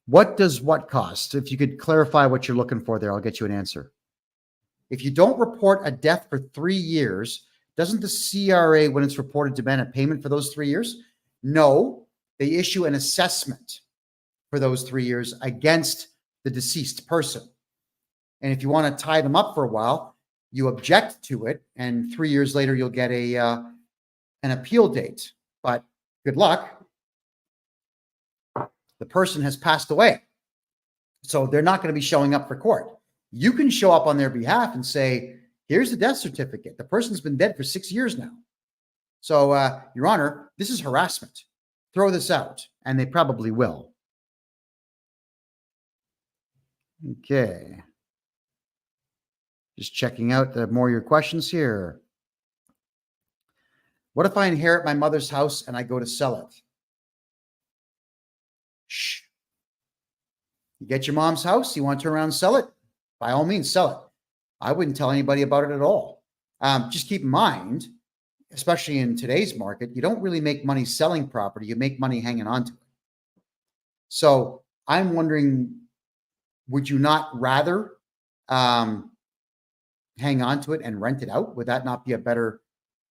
What does what cost? If you could clarify what you're looking for there, I'll get you an answer. If you don't report a death for 3 years, doesn't the CRA, when it's reported, demand a payment for those 3 years? No, they issue an assessment for those 3 years against the deceased person. And if you want to tie them up for a while, you object to it, and 3 years later, you'll get an appeal date. But good luck. The person has passed away. So they're not going to be showing up for court. You can show up on their behalf and say, here's the death certificate. The person's been dead for 6 years now. So, Your Honor, this is harassment. Throw this out. And they probably will. Okay. Just checking out more of your questions here. What if I inherit my mother's house and I go to sell it? Shh. You get your mom's house, you want to turn around and sell it? By all means, sell it. I wouldn't tell anybody about it at all. Just keep in mind, especially in today's market, you don't really make money selling property. You make money hanging on to it. So I'm wondering, would you not rather hang on to it and rent it out? Would that not be a better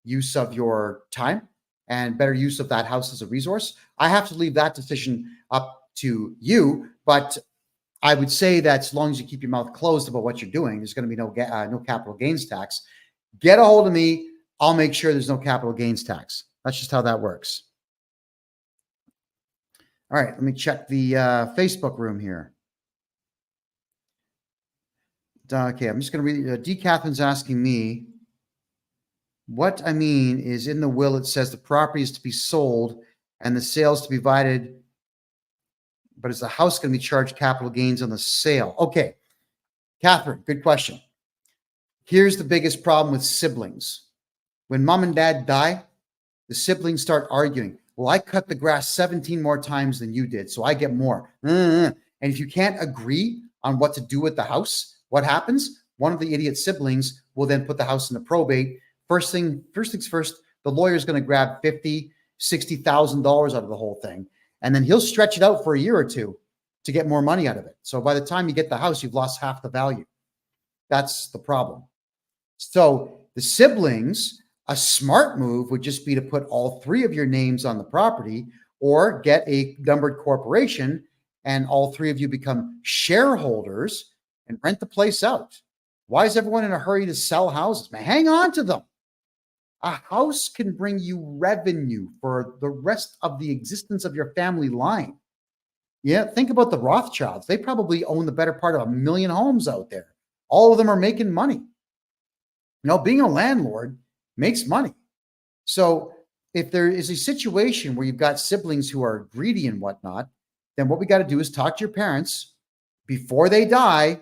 use of your time and better use of that house as a resource? I have to leave that decision up to you, but I would say that as long as you keep your mouth closed about what you're doing, there's going to be no capital gains tax. Get a hold of me. I'll make sure there's no capital gains tax. That's just how that works. All right, let me check the Facebook room here. Okay, I'm just going to read. D. Catherine's asking me, what I mean is in the will, it says the property is to be sold and the sales to be divided, but is the house going to be charged capital gains on the sale? Okay, Catherine, good question. Here's the biggest problem with siblings. When mom and dad die, the siblings start arguing. Well, I cut the grass 17 more times than you did, so I get more. And if you can't agree on what to do with the house, what happens? One of the idiot siblings will then put the house into probate. First things first, the lawyer's going to grab $50,000, $60,000 out of the whole thing. And then he'll stretch it out for a year or two to get more money out of it. So by the time you get the house, you've lost half the value. That's the problem. So the siblings, a smart move would just be to put all 3 of your names on the property or get a numbered corporation and all 3 of you become shareholders and rent the place out. Why is everyone in a hurry to sell houses? Man, hang on to them. A house can bring you revenue for the rest of the existence of your family line. Yeah, think about the Rothschilds. They probably own the better part of 1 million homes out there. All of them are making money. You know, being a landlord makes money. So if there is a situation where you've got siblings who are greedy and whatnot, then what we got to do is talk to your parents before they die,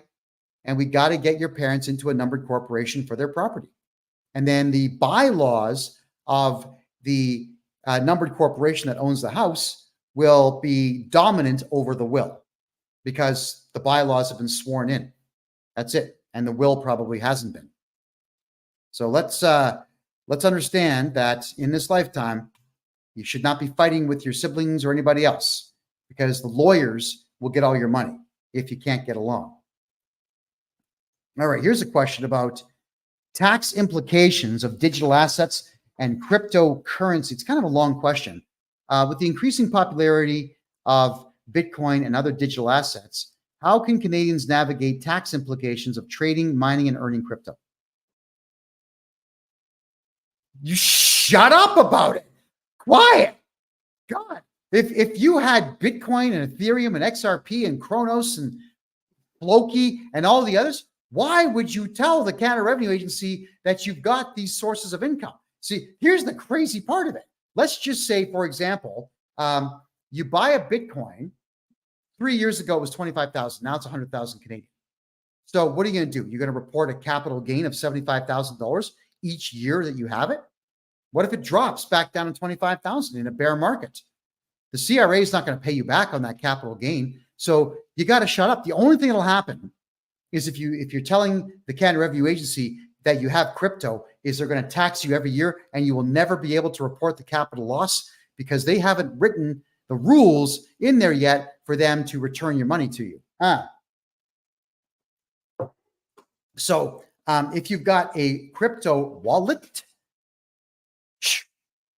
and we got to get your parents into a numbered corporation for their property. And then the bylaws of the numbered corporation that owns the house will be dominant over the will because the bylaws have been sworn in. That's it. And the will probably hasn't been. So let's understand that in this lifetime, you should not be fighting with your siblings or anybody else because the lawyers will get all your money if you can't get along. All right, here's a question about tax implications of digital assets and cryptocurrency. It's kind of a long question. With the increasing popularity of Bitcoin and other digital assets, how can Canadians navigate tax implications of trading, mining, and earning crypto? You shut up about it. Quiet. God, if you had Bitcoin and Ethereum and XRP and Kronos and Floki and all the others, why would you tell the Canada Revenue Agency that you've got these sources of income? See, here's the crazy part of it. Let's just say, for example, you buy a Bitcoin. 3 years ago, it was 25,000. Now it's 100,000 Canadian. So what are you going to do? You're going to report a capital gain of $75,000 each year that you have it? What if it drops back down to 25,000 in a bear market? The CRA is not going to pay you back on that capital gain. So you got to shut up. The only thing that'll happen is if you're telling the Canada Revenue Agency that you have crypto, is they're going to tax you every year and you will never be able to report the capital loss because they haven't written the rules in there yet for them to return your money to you. So if you've got a crypto wallet,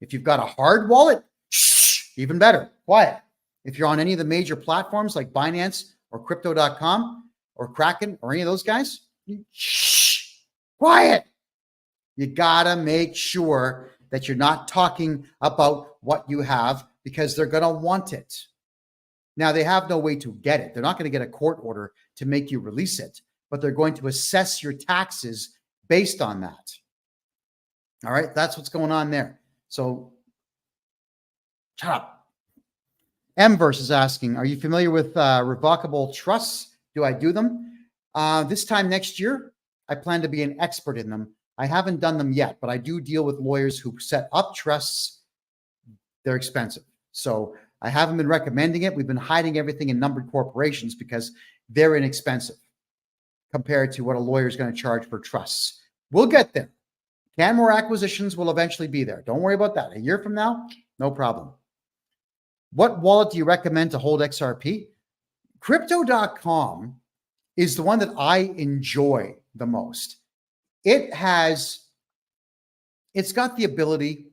if you've got a hard wallet, even better, quiet. If you're on any of the major platforms like Binance or crypto.com or Kraken or any of those guys, quiet. You gotta make sure that you're not talking about what you have because they're gonna want it. Now, they have no way to get it. They're not gonna get a court order to make you release it, but they're going to assess your taxes based on that. All right, that's what's going on there. So, shut up. Mverse is asking, are you familiar with revocable trusts? Do I do them? This time next year, I plan to be an expert in them. I haven't done them yet, but I do deal with lawyers who set up trusts. They're expensive. So I haven't been recommending it. We've been hiding everything in numbered corporations because they're inexpensive compared to what a lawyer is going to charge for trusts. We'll get there. Canmore acquisitions will eventually be there. Don't worry about that. A year from now, no problem. What wallet do you recommend to hold XRP? Crypto.com is the one that I enjoy the most. It's got the ability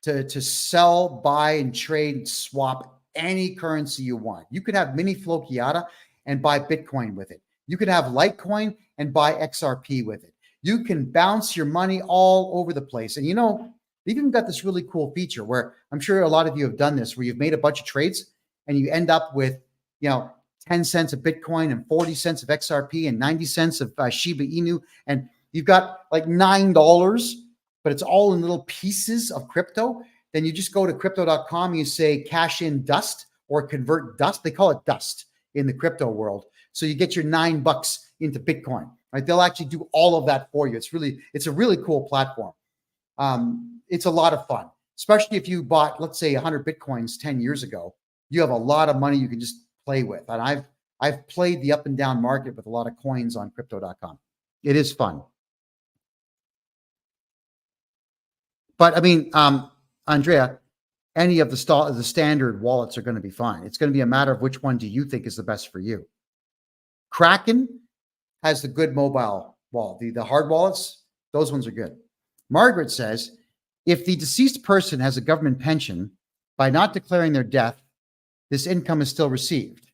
to sell, buy, and trade, swap any currency you want. You could have mini Flokiata and buy Bitcoin with it. You could have Litecoin and buy XRP with it. You can bounce your money all over the place. And they've even got this really cool feature where I'm sure a lot of you have done this, where you've made a bunch of trades and you end up with, 10 cents of Bitcoin and 40 cents of XRP and 90 cents of Shiba Inu. And you've got like $9, but it's all in little pieces of crypto. Then you just go to crypto.com, you say cash in dust or convert dust. They call it dust in the crypto world. So you get your $9 into Bitcoin, right? They'll actually do all of that for you. It's a really cool platform. It's a lot of fun, especially if you bought, let's say 100 Bitcoins 10 years ago, you have a lot of money you can just play with. And I've played the up and down market with a lot of coins on crypto.com. It is fun. But I mean, Andrea, any of the standard wallets are going to be fine. It's going to be a matter of which one do you think is the best for you. Kraken has the good mobile wallet. The hard wallets, those ones are good. Margaret says, if the deceased person has a government pension, by not declaring their death, this income is still received.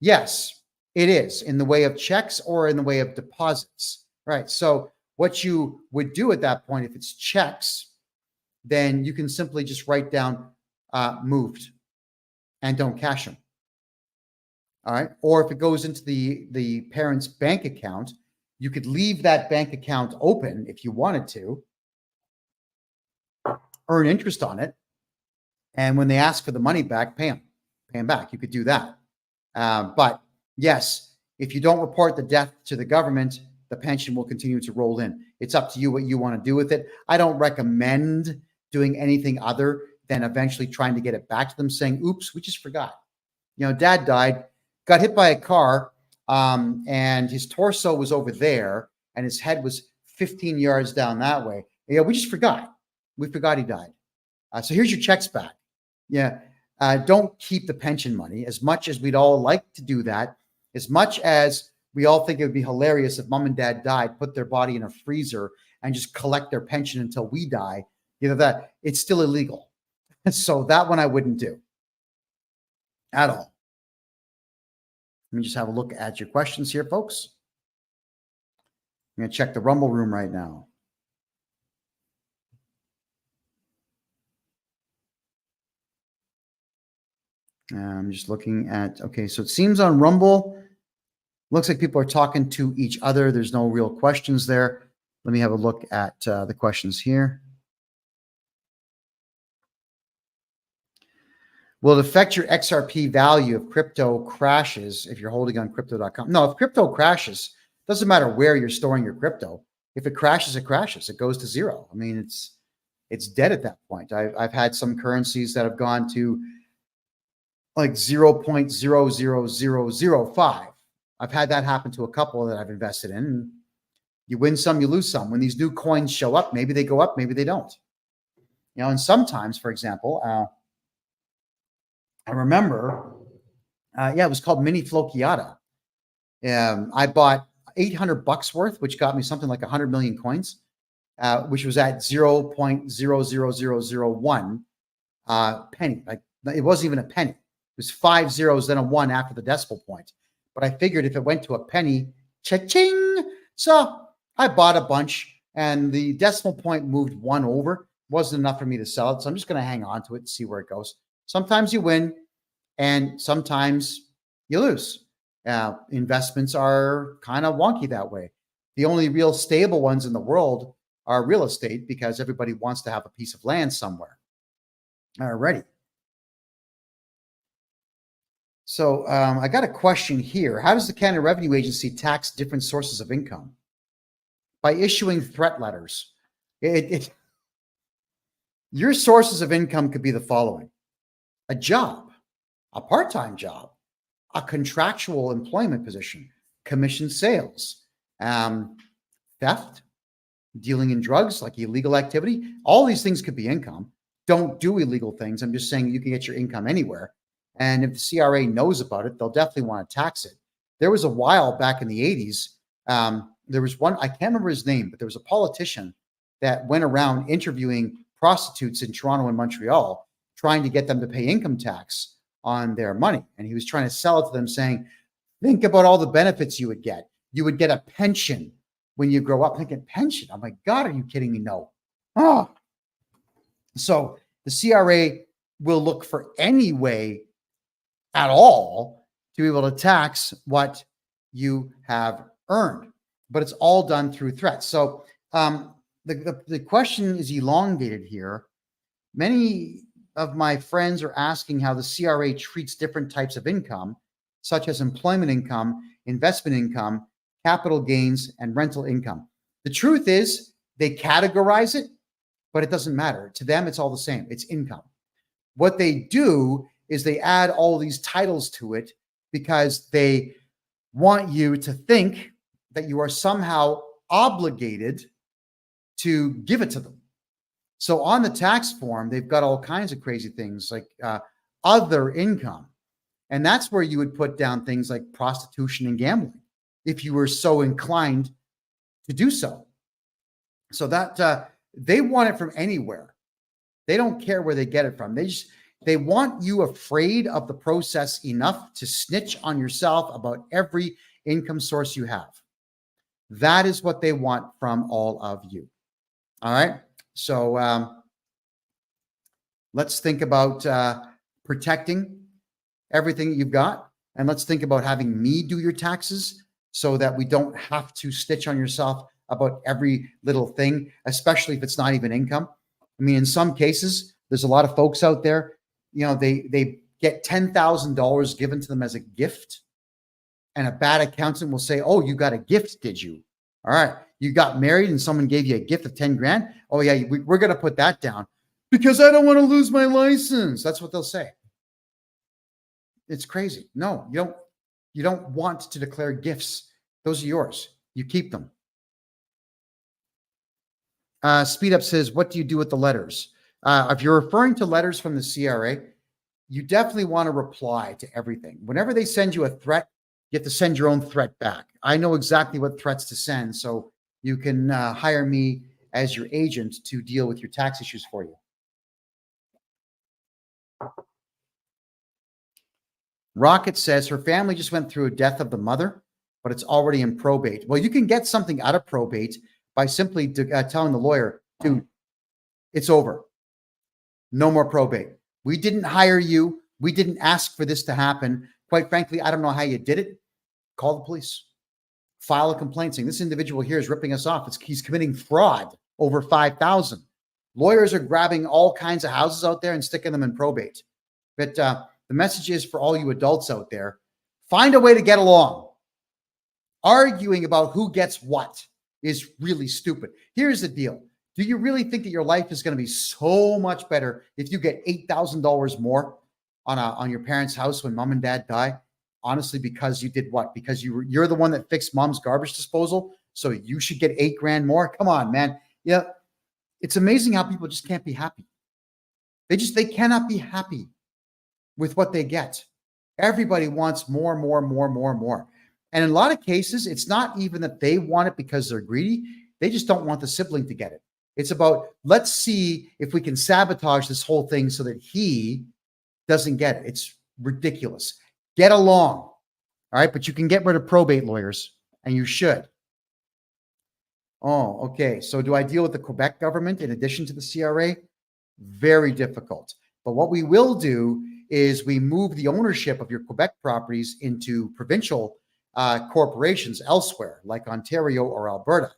Yes, it is in the way of checks or in the way of deposits, right? So what you would do at that point, if it's checks, then you can simply just write down moved and don't cash them. All right. Or if it goes into the parent's bank account, you could leave that bank account open if you wanted to, earn interest on it. And when they ask for the money back, pay them back. You could do that. But yes, if you don't report the death to the government, the pension will continue to roll in. It's up to you what you want to do with it. I don't recommend doing anything other than eventually trying to get it back to them, saying, oops, we just forgot. Dad died, got hit by a car, and his torso was over there, and his head was 15 yards down that way. We just forgot. We forgot he died. So here's your checks back. Don't keep the pension money. As much as we'd all like to do that, as much as we all think it would be hilarious if mom and dad died, put their body in a freezer and just collect their pension until we die, that it's still illegal. So that one I wouldn't do at all. Let me just have a look at your questions here, folks. I'm going to check the Rumble room right now. I'm just looking at, okay, so it seems on Rumble, looks like people are talking to each other. There's no real questions there. Let me have a look at the questions here. Will it affect your XRP value if crypto crashes if you're holding on crypto.com? No, if crypto crashes, doesn't matter where you're storing your crypto. If it crashes, it crashes. It goes to zero. I mean, it's dead at that point. I've had some currencies that have gone to like 0.00005. I've had that happen to a couple that I've invested in. And you win some, you lose some. When these new coins show up, maybe they go up, maybe they don't. And sometimes, for example, I remember, it was called Mini Flokiata. I bought $800 worth, which got me something like 100 million coins, which was at 0.00001 penny. Like, it wasn't even a penny. It was 5 zeros, then a 1 after the decimal point. But I figured if it went to a penny, cha-ching. So I bought a bunch, and the decimal point moved 1 over. Wasn't enough for me to sell it, so I'm just going to hang on to it and see where it goes. Sometimes you win, and sometimes you lose. Investments are kind of wonky that way. The only real stable ones in the world are real estate, because everybody wants to have a piece of land somewhere. Alrighty. So I got a question here. How does the Canada Revenue Agency tax different sources of income? By issuing threat letters. Your sources of income could be the following: a job, a part-time job, a contractual employment position, commission sales, theft, dealing in drugs, like illegal activity. All these things could be income. Don't do illegal things. I'm just saying you can get your income anywhere. And if the CRA knows about it, they'll definitely want to tax it. There was a while back in the 80s, there was one, I can't remember his name, but there was a politician that went around interviewing prostitutes in Toronto and Montreal, trying to get them to pay income tax on their money. And he was trying to sell it to them, saying, think about all the benefits you would get. You would get a pension when you grow up. Thinking, pension? Oh my God, are you kidding me? No. Oh. So the CRA will look for any way at all to be able to tax what you have earned, but it's all done through threats. So the question is elongated here. Many of my friends are asking how the CRA treats different types of income, such as employment income, investment income, capital gains, and rental income. The truth is they categorize it, but it doesn't matter. To them, it's all the same. It's income. What they do is they add all these titles to it because they want you to think that you are somehow obligated to give it to them. So on the tax form, they've got all kinds of crazy things like other income. And that's where you would put down things like prostitution and gambling, if you were so inclined to do so. So that they want it from anywhere. They don't care where they get it from. They want you afraid of the process enough to snitch on yourself about every income source you have. That is what they want from all of you. All right. So let's think about protecting everything that you've got. And let's think about having me do your taxes so that we don't have to stitch on yourself about every little thing, especially if it's not even income. I mean, in some cases, there's a lot of folks out there, you know, they get $10,000 given to them as a gift. And a bad accountant will say, oh, you got a gift, did you? All right. You got married and someone gave you a gift of 10 grand. Oh yeah, we're going to put that down because I don't want to lose my license. That's what they'll say. It's crazy. No, you don't want to declare gifts. Those are yours. You keep them. Speed Up says, what do you do with the letters? If you're referring to letters from the CRA, you definitely want to reply to everything. Whenever they send you a threat, you have to send your own threat back. I know exactly what threats to send, so you can hire me as your agent to deal with your tax issues for you. Rocket says her family just went through a death of the mother, but it's already in probate. Well, you can get something out of probate by simply telling the lawyer, dude, it's over. No more probate. We didn't hire you. We didn't ask for this to happen. Quite frankly, I don't know how you did it. Call the police. File a complaint saying this individual here is ripping us off. He's committing fraud over 5,000. Lawyers are grabbing all kinds of houses out there and sticking them in probate. But the message is for all you adults out there, find a way to get along. Arguing about who gets what is really stupid. Here's the deal. Do you really think that your life is going to be so much better if you get $8,000 more on your parents' house when mom and dad die? Honestly, because you did what? Because you're the one that fixed mom's garbage disposal, so you should get $8 grand more? Come on, man. Yeah, it's amazing how people just can't be happy. They cannot be happy. with what they get. Everybody wants more, more, more, more, more. And in a lot of cases, it's not even that they want it because they're greedy. They just don't want the sibling to get it. It's about, let's see if we can sabotage this whole thing so that he doesn't get it. It's ridiculous. Get along. All right. But you can get rid of probate lawyers, and you should. Oh, okay. So do I deal with the Quebec government in addition to the CRA? Very difficult. But what we will do is we move the ownership of your Quebec properties into provincial corporations elsewhere, like Ontario or Alberta.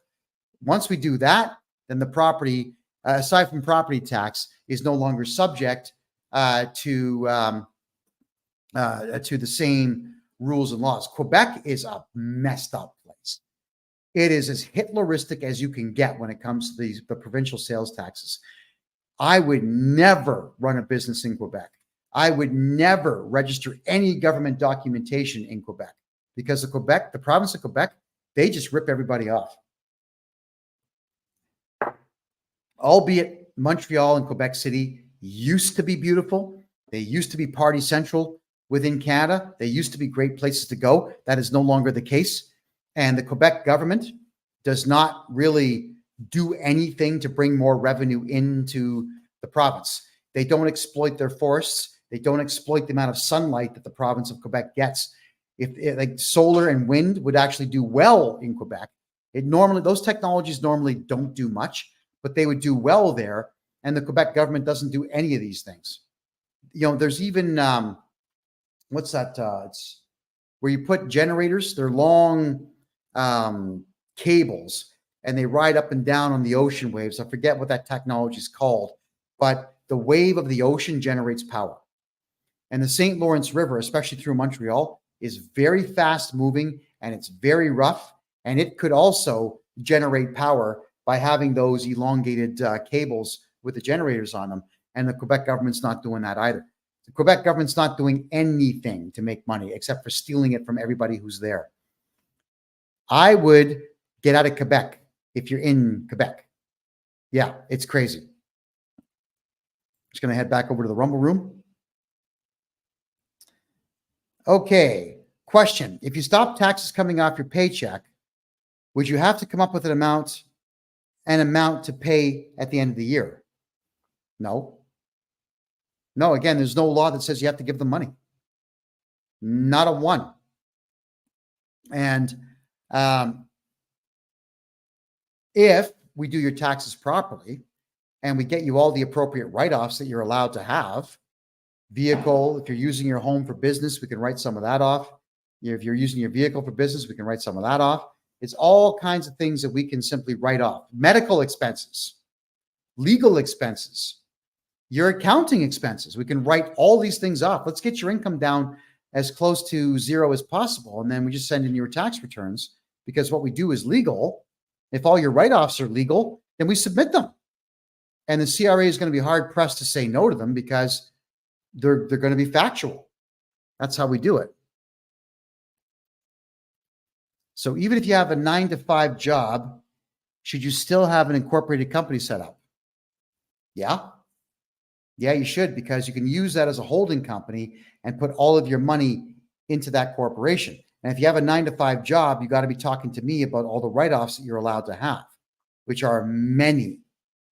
Once we do that, then the property, aside from property tax, is no longer subject to the same rules and laws. Quebec is a messed up place. It is as Hitleristic as you can get when it comes to the provincial sales taxes. I would never run a business in Quebec. I would never register any government documentation in Quebec because the province of Quebec, they just rip everybody off. Albeit Montreal and Quebec City used to be beautiful. They used to be party central within Canada. They used to be great places to go. That is no longer the case. And the Quebec government does not really do anything to bring more revenue into the province. They don't exploit their forests. They don't exploit the amount of sunlight that the province of Quebec gets. If like solar and wind would actually do well in Quebec, those technologies normally don't do much, but they would do well there. And the Quebec government doesn't do any of these things. You know, there's even what's that? It's where you put generators. They're long cables, and they ride up and down on the ocean waves. I forget what that technology is called, but the wave of the ocean generates power. And the St. Lawrence River, especially through Montreal, is very fast moving, and it's very rough. And it could also generate power by having those elongated cables with the generators on them. And the Quebec government's not doing that either. The Quebec government's not doing anything to make money except for stealing it from everybody who's there. I would get out of Quebec if you're in Quebec. Yeah, it's crazy. Just going to head back over to the Rumble Room. Okay, question. If you stop taxes coming off your paycheck, would you have to come up with an amount to pay at the end of the year? No. No, again, there's no law that says you have to give them money. Not a one. And if we do your taxes properly and we get you all the appropriate write-offs that you're allowed to have, vehicle, if you're using your home for business, we can write some of that off. If you're using your vehicle for business, we can write some of that off. It's all kinds of things that we can simply write off. Medical expenses, legal expenses, your accounting expenses. We can write all these things off. Let's get your income down as close to zero as possible. And then we just send in your tax returns, because what we do is legal. If all your write-offs are legal, then we submit them. And the CRA is going to be hard pressed to say no to them because they're going to be factual. That's how we do it. So even if you have a 9-to-5 job, should you still have an incorporated company set up? Yeah. Yeah, you should, because you can use that as a holding company and put all of your money into that corporation. And if you have a 9-to-5 job, you got to be talking to me about all the write-offs that you're allowed to have, which are many.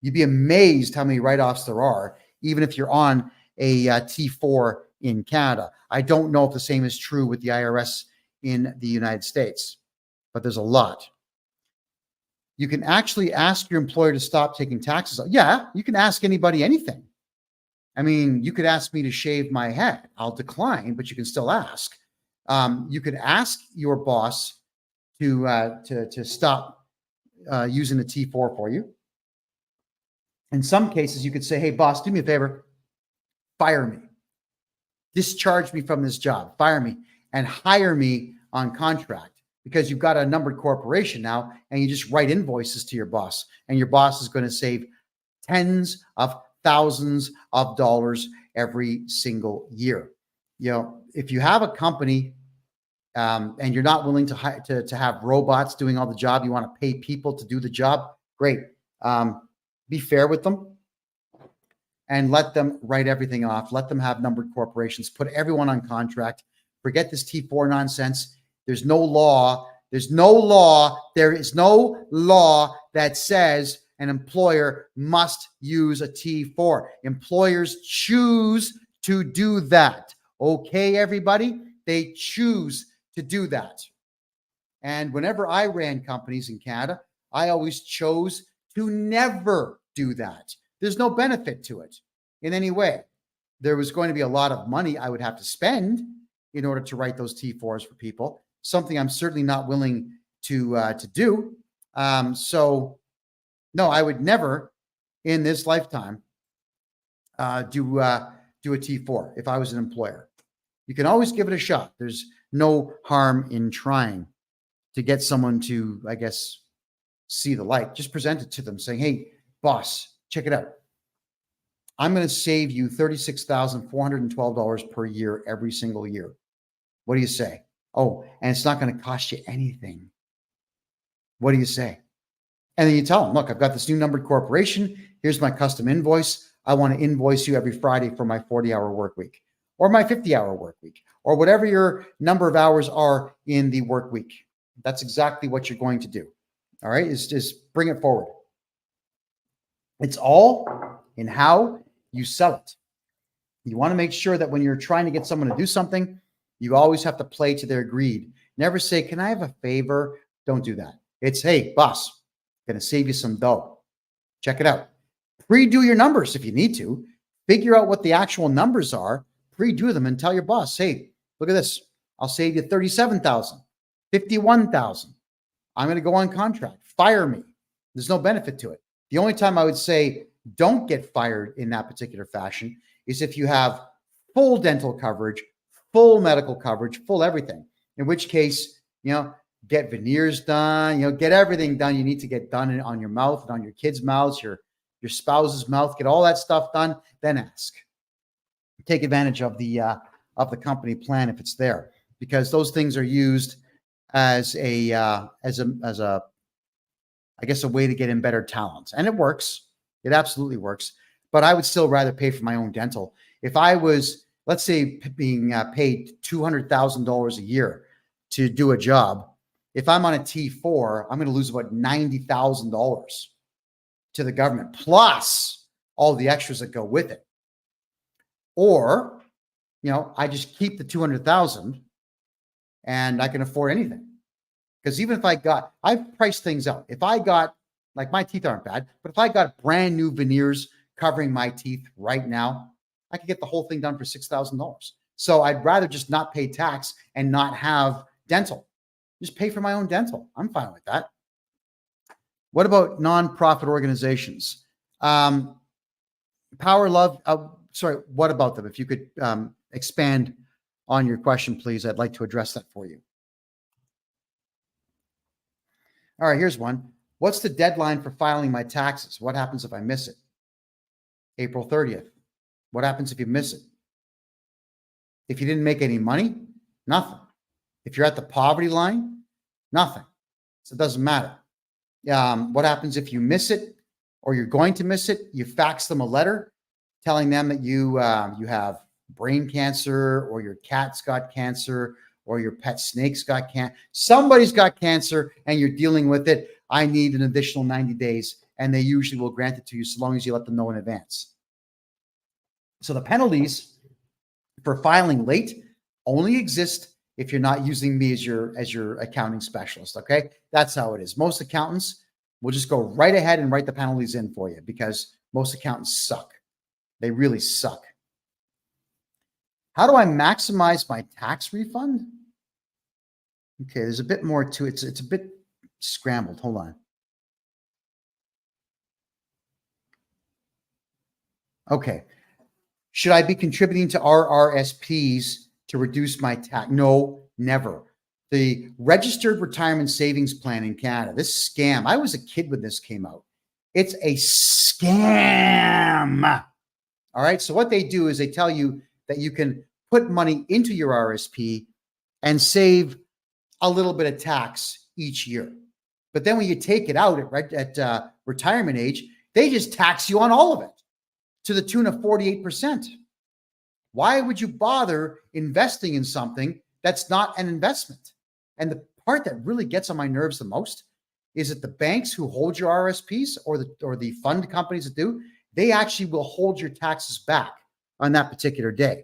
You'd be amazed how many write-offs there are, even if you're on a T4 in Canada. I don't know if the same is true with the IRS in the United States, but there's a lot. You can actually ask your employer to stop taking taxes. Yeah, you can ask anybody anything. I mean, you could ask me to shave my head. I'll decline, but you can still ask. You could ask your boss to stop using the T4 for you. In some cases, you could say, hey, boss, do me a favor. Fire me. Discharge me from this job. Fire me and hire me on contract, because you've got a numbered corporation now and you just write invoices to your boss, and your boss is going to save tens of thousands of dollars every single year. You know, if you have a company and you're not willing to have robots doing all the job, you want to pay people to do the job, great. Be fair with them. and let them write everything off. Let them have numbered corporations, put everyone on contract. Forget this T4 nonsense. There's no law. There's no law. There is no law that says an employer must use a T4. Employers choose to do that. Okay, everybody? They choose to do that. And whenever I ran companies in Canada, I always chose to never do that. There's no benefit to it in any way. There was going to be a lot of money I would have to spend in order to write those T4s for people, something I'm certainly not willing to do. So no, I would never in this lifetime do a T4 if I was an employer. You can always give it a shot. There's no harm in trying to get someone to, I guess, see the light. Just present it to them saying, hey, boss, check it out. I'm going to save you $36,412 per year every single year. What do you say? Oh, and it's not going to cost you anything. What do you say? And then you tell them, look, I've got this new numbered corporation. Here's my custom invoice. I want to invoice you every Friday for my 40-hour work week or my 50-hour work week or whatever your number of hours are in the work week. That's exactly what you're going to do. All right, is just bring it forward. It's all in how you sell it. You want to make sure that when you're trying to get someone to do something, you always have to play to their greed. Never say, can I have a favor? Don't do that. It's, hey, boss, going to save you some dough. Check it out. Pre-do your numbers if you need to. Figure out what the actual numbers are. Pre-do them and tell your boss, hey, look at this. I'll save you $37,000, $51,000. I'm going to go on contract. Fire me. There's no benefit to it. The only time I would say don't get fired in that particular fashion is if you have full dental coverage, full medical coverage, full everything. In which case, get veneers done, get everything done you need to get done on your mouth and on your kids' mouths, your spouse's mouth, get all that stuff done, then ask. Take advantage of the company plan if it's there, because those things are used as a way to get in better talent. And it works. It absolutely works. But I would still rather pay for my own dental. If I was, let's say, being paid $200,000 a year to do a job, if I'm on a T4, I'm going to lose about $90,000 to the government, plus all the extras that go with it. Or, I just keep the $200,000 and I can afford anything. Because even if I've priced things out. If I got, like, my teeth aren't bad, but if I got brand new veneers covering my teeth right now, I could get the whole thing done for $6,000. So I'd rather just not pay tax and not have dental. Just pay for my own dental. I'm fine with that. What about nonprofit organizations? What about them? If you could expand on your question, please. I'd like to address that for you. All right, here's one. What's the deadline for filing my taxes? What happens if I miss it? April 30th. What happens if you miss it? If you didn't make any money, nothing. If you're at the poverty line, nothing. So it doesn't matter. What happens if you miss it or you're going to miss it? You fax them a letter telling them that you have brain cancer, or your cat's got cancer, or your pet snake's got cancer. Somebody's got cancer and you're dealing with it. I need an additional 90 days. And they usually will grant it to you so long as you let them know in advance. So the penalties for filing late only exist if you're not using me as your accounting specialist. Okay. That's how it is. Most accountants will just go right ahead and write the penalties in for you, because most accountants suck. They really suck. How do I maximize my tax refund? Okay, there's a bit more to it. It's a bit scrambled. Hold on. Okay. Should I be contributing to RRSPs to reduce my tax? No, never. The Registered Retirement Savings Plan in Canada, this scam. I was a kid when this came out. It's a scam. All right. So what they do is they tell you that you can put money into your RSP and save a little bit of tax each year. But then when you take it out at retirement age, they just tax you on all of it to the tune of 48%. Why would you bother investing in something that's not an investment? And the part that really gets on my nerves the most is that the banks who hold your RSPs or the fund companies that do, they actually will hold your taxes back on that particular day,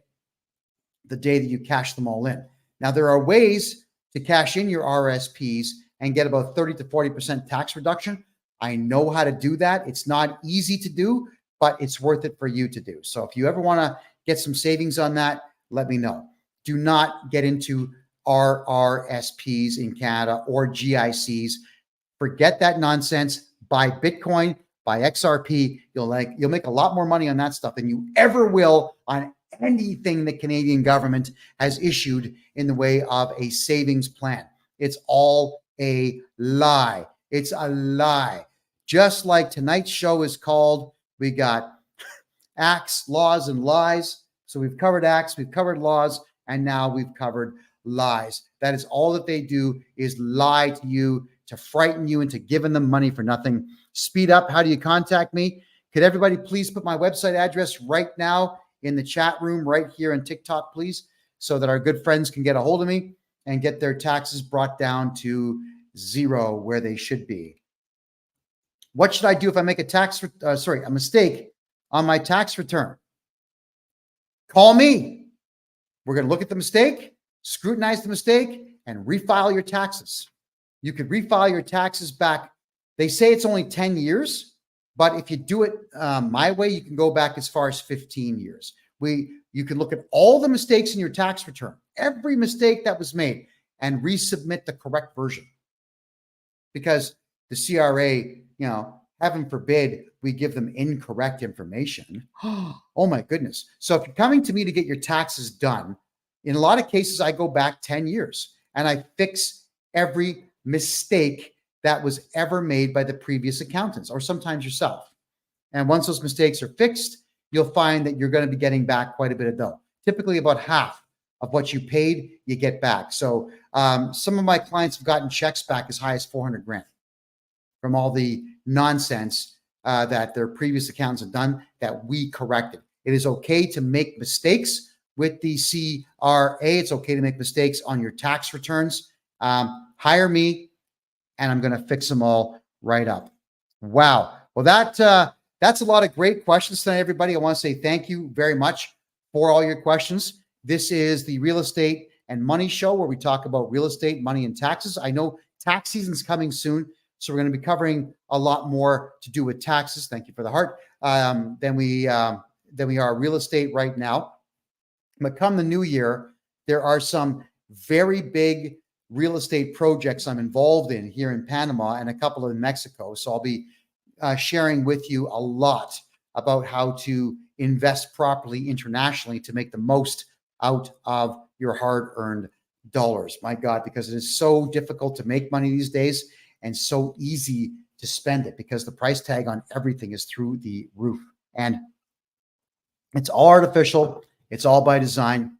the day that you cash them all in. Now, there are ways to cash in your RSPs and get about 30 to 40% tax reduction. I know how to do that. It's not easy to do, but it's worth it for you to do. So if you ever want to get some savings on that, let me know. Do not get into RRSPs in Canada or GICs. Forget that nonsense. Buy Bitcoin, buy XRP. You'll make a lot more money on that stuff than you ever will on anything the Canadian government has issued in the way of a savings plan. It's all a lie. It's a lie. Just like tonight's show is called, we got acts, laws, and lies. So we've covered acts, we've covered laws, and now we've covered lies. That is all that they do, is lie to you, to frighten you into giving them money for nothing. Speed up. How do you contact me? Could everybody please put my website address right now in the chat room right here on TikTok, please, so that our good friends can get a hold of me and get their taxes brought down to zero where they should be. What should I do if I make a mistake on my tax return? Call me. We're going to look at the mistake, scrutinize the mistake, and refile your taxes. You could refile your taxes back. They say it's only 10 years, but if you do it my way, you can go back as far as 15 years. You can look at all the mistakes in your tax return, every mistake that was made, and resubmit the correct version. Because the CRA, heaven forbid, we give them incorrect information. Oh my goodness. So if you're coming to me to get your taxes done, in a lot of cases, I go back 10 years and I fix every mistake that was ever made by the previous accountants, or sometimes yourself. And once those mistakes are fixed, you'll find that you're going to be getting back quite a bit of dough. Typically about half of what you paid, you get back. So some of my clients have gotten checks back as high as 400 grand from all the nonsense that their previous accountants have done that we corrected. It is okay to make mistakes with the CRA. It's okay to make mistakes on your tax returns. Hire me, and I'm going to fix them all right up. Wow. Well, that's a lot of great questions tonight, everybody. I want to say thank you very much for all your questions. This is the Real Estate and Money Show, where we talk about real estate, money, and taxes. I know tax season's coming soon, so we're going to be covering a lot more to do with taxes. Thank you for the heart. Than we are real estate right now. But come the new year, there are some very big real estate projects I'm involved in here in Panama and a couple in Mexico. So I'll be sharing with you a lot about how to invest properly internationally to make the most out of your hard-earned dollars. My God, because it is so difficult to make money these days and so easy to spend it because the price tag on everything is through the roof. And it's all artificial. It's all by design,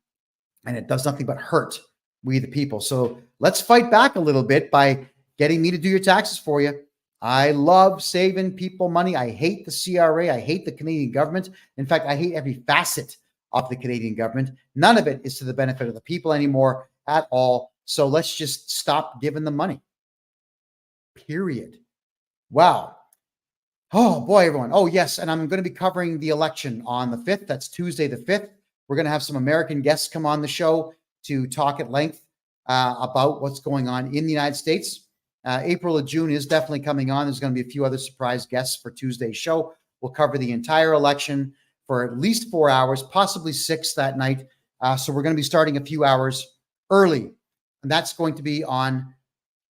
and it does nothing but hurt we the people. So let's fight back a little bit by getting me to do your taxes for you. I love saving people money. I hate the CRA. I hate the Canadian government. In fact, I hate every facet of the Canadian government. None of it is to the benefit of the people anymore at all. So let's just stop giving them money. Period. Wow. Oh boy, everyone. Oh yes. And I'm going to be covering the election on the 5th. That's Tuesday the 5th. We're going to have some American guests come on the show to talk at length about what's going on in the United States. April or June is definitely coming on. There's going to be a few other surprise guests for Tuesday's show. We'll cover the entire election for at least 4 hours, possibly 6 that night. So we're going to be starting a few hours early. And that's going to be on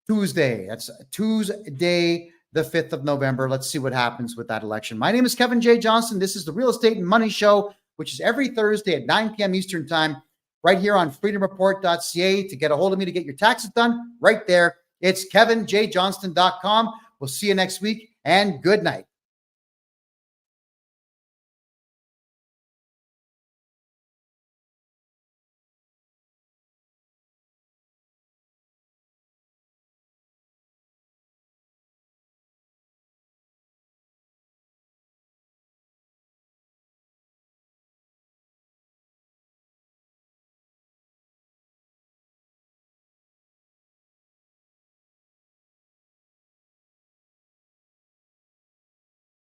Tuesday. That's Tuesday, the 5th of November. Let's see what happens with that election. My name is Kevin J Johnston. This is the Real Estate and Money Show, which is every Thursday at 9 p.m. Eastern Time, right here on freedomreport.ca. To get a hold of me to get your taxes done, right there. It's KevinJJohnston.com. We'll see you next week, and good night.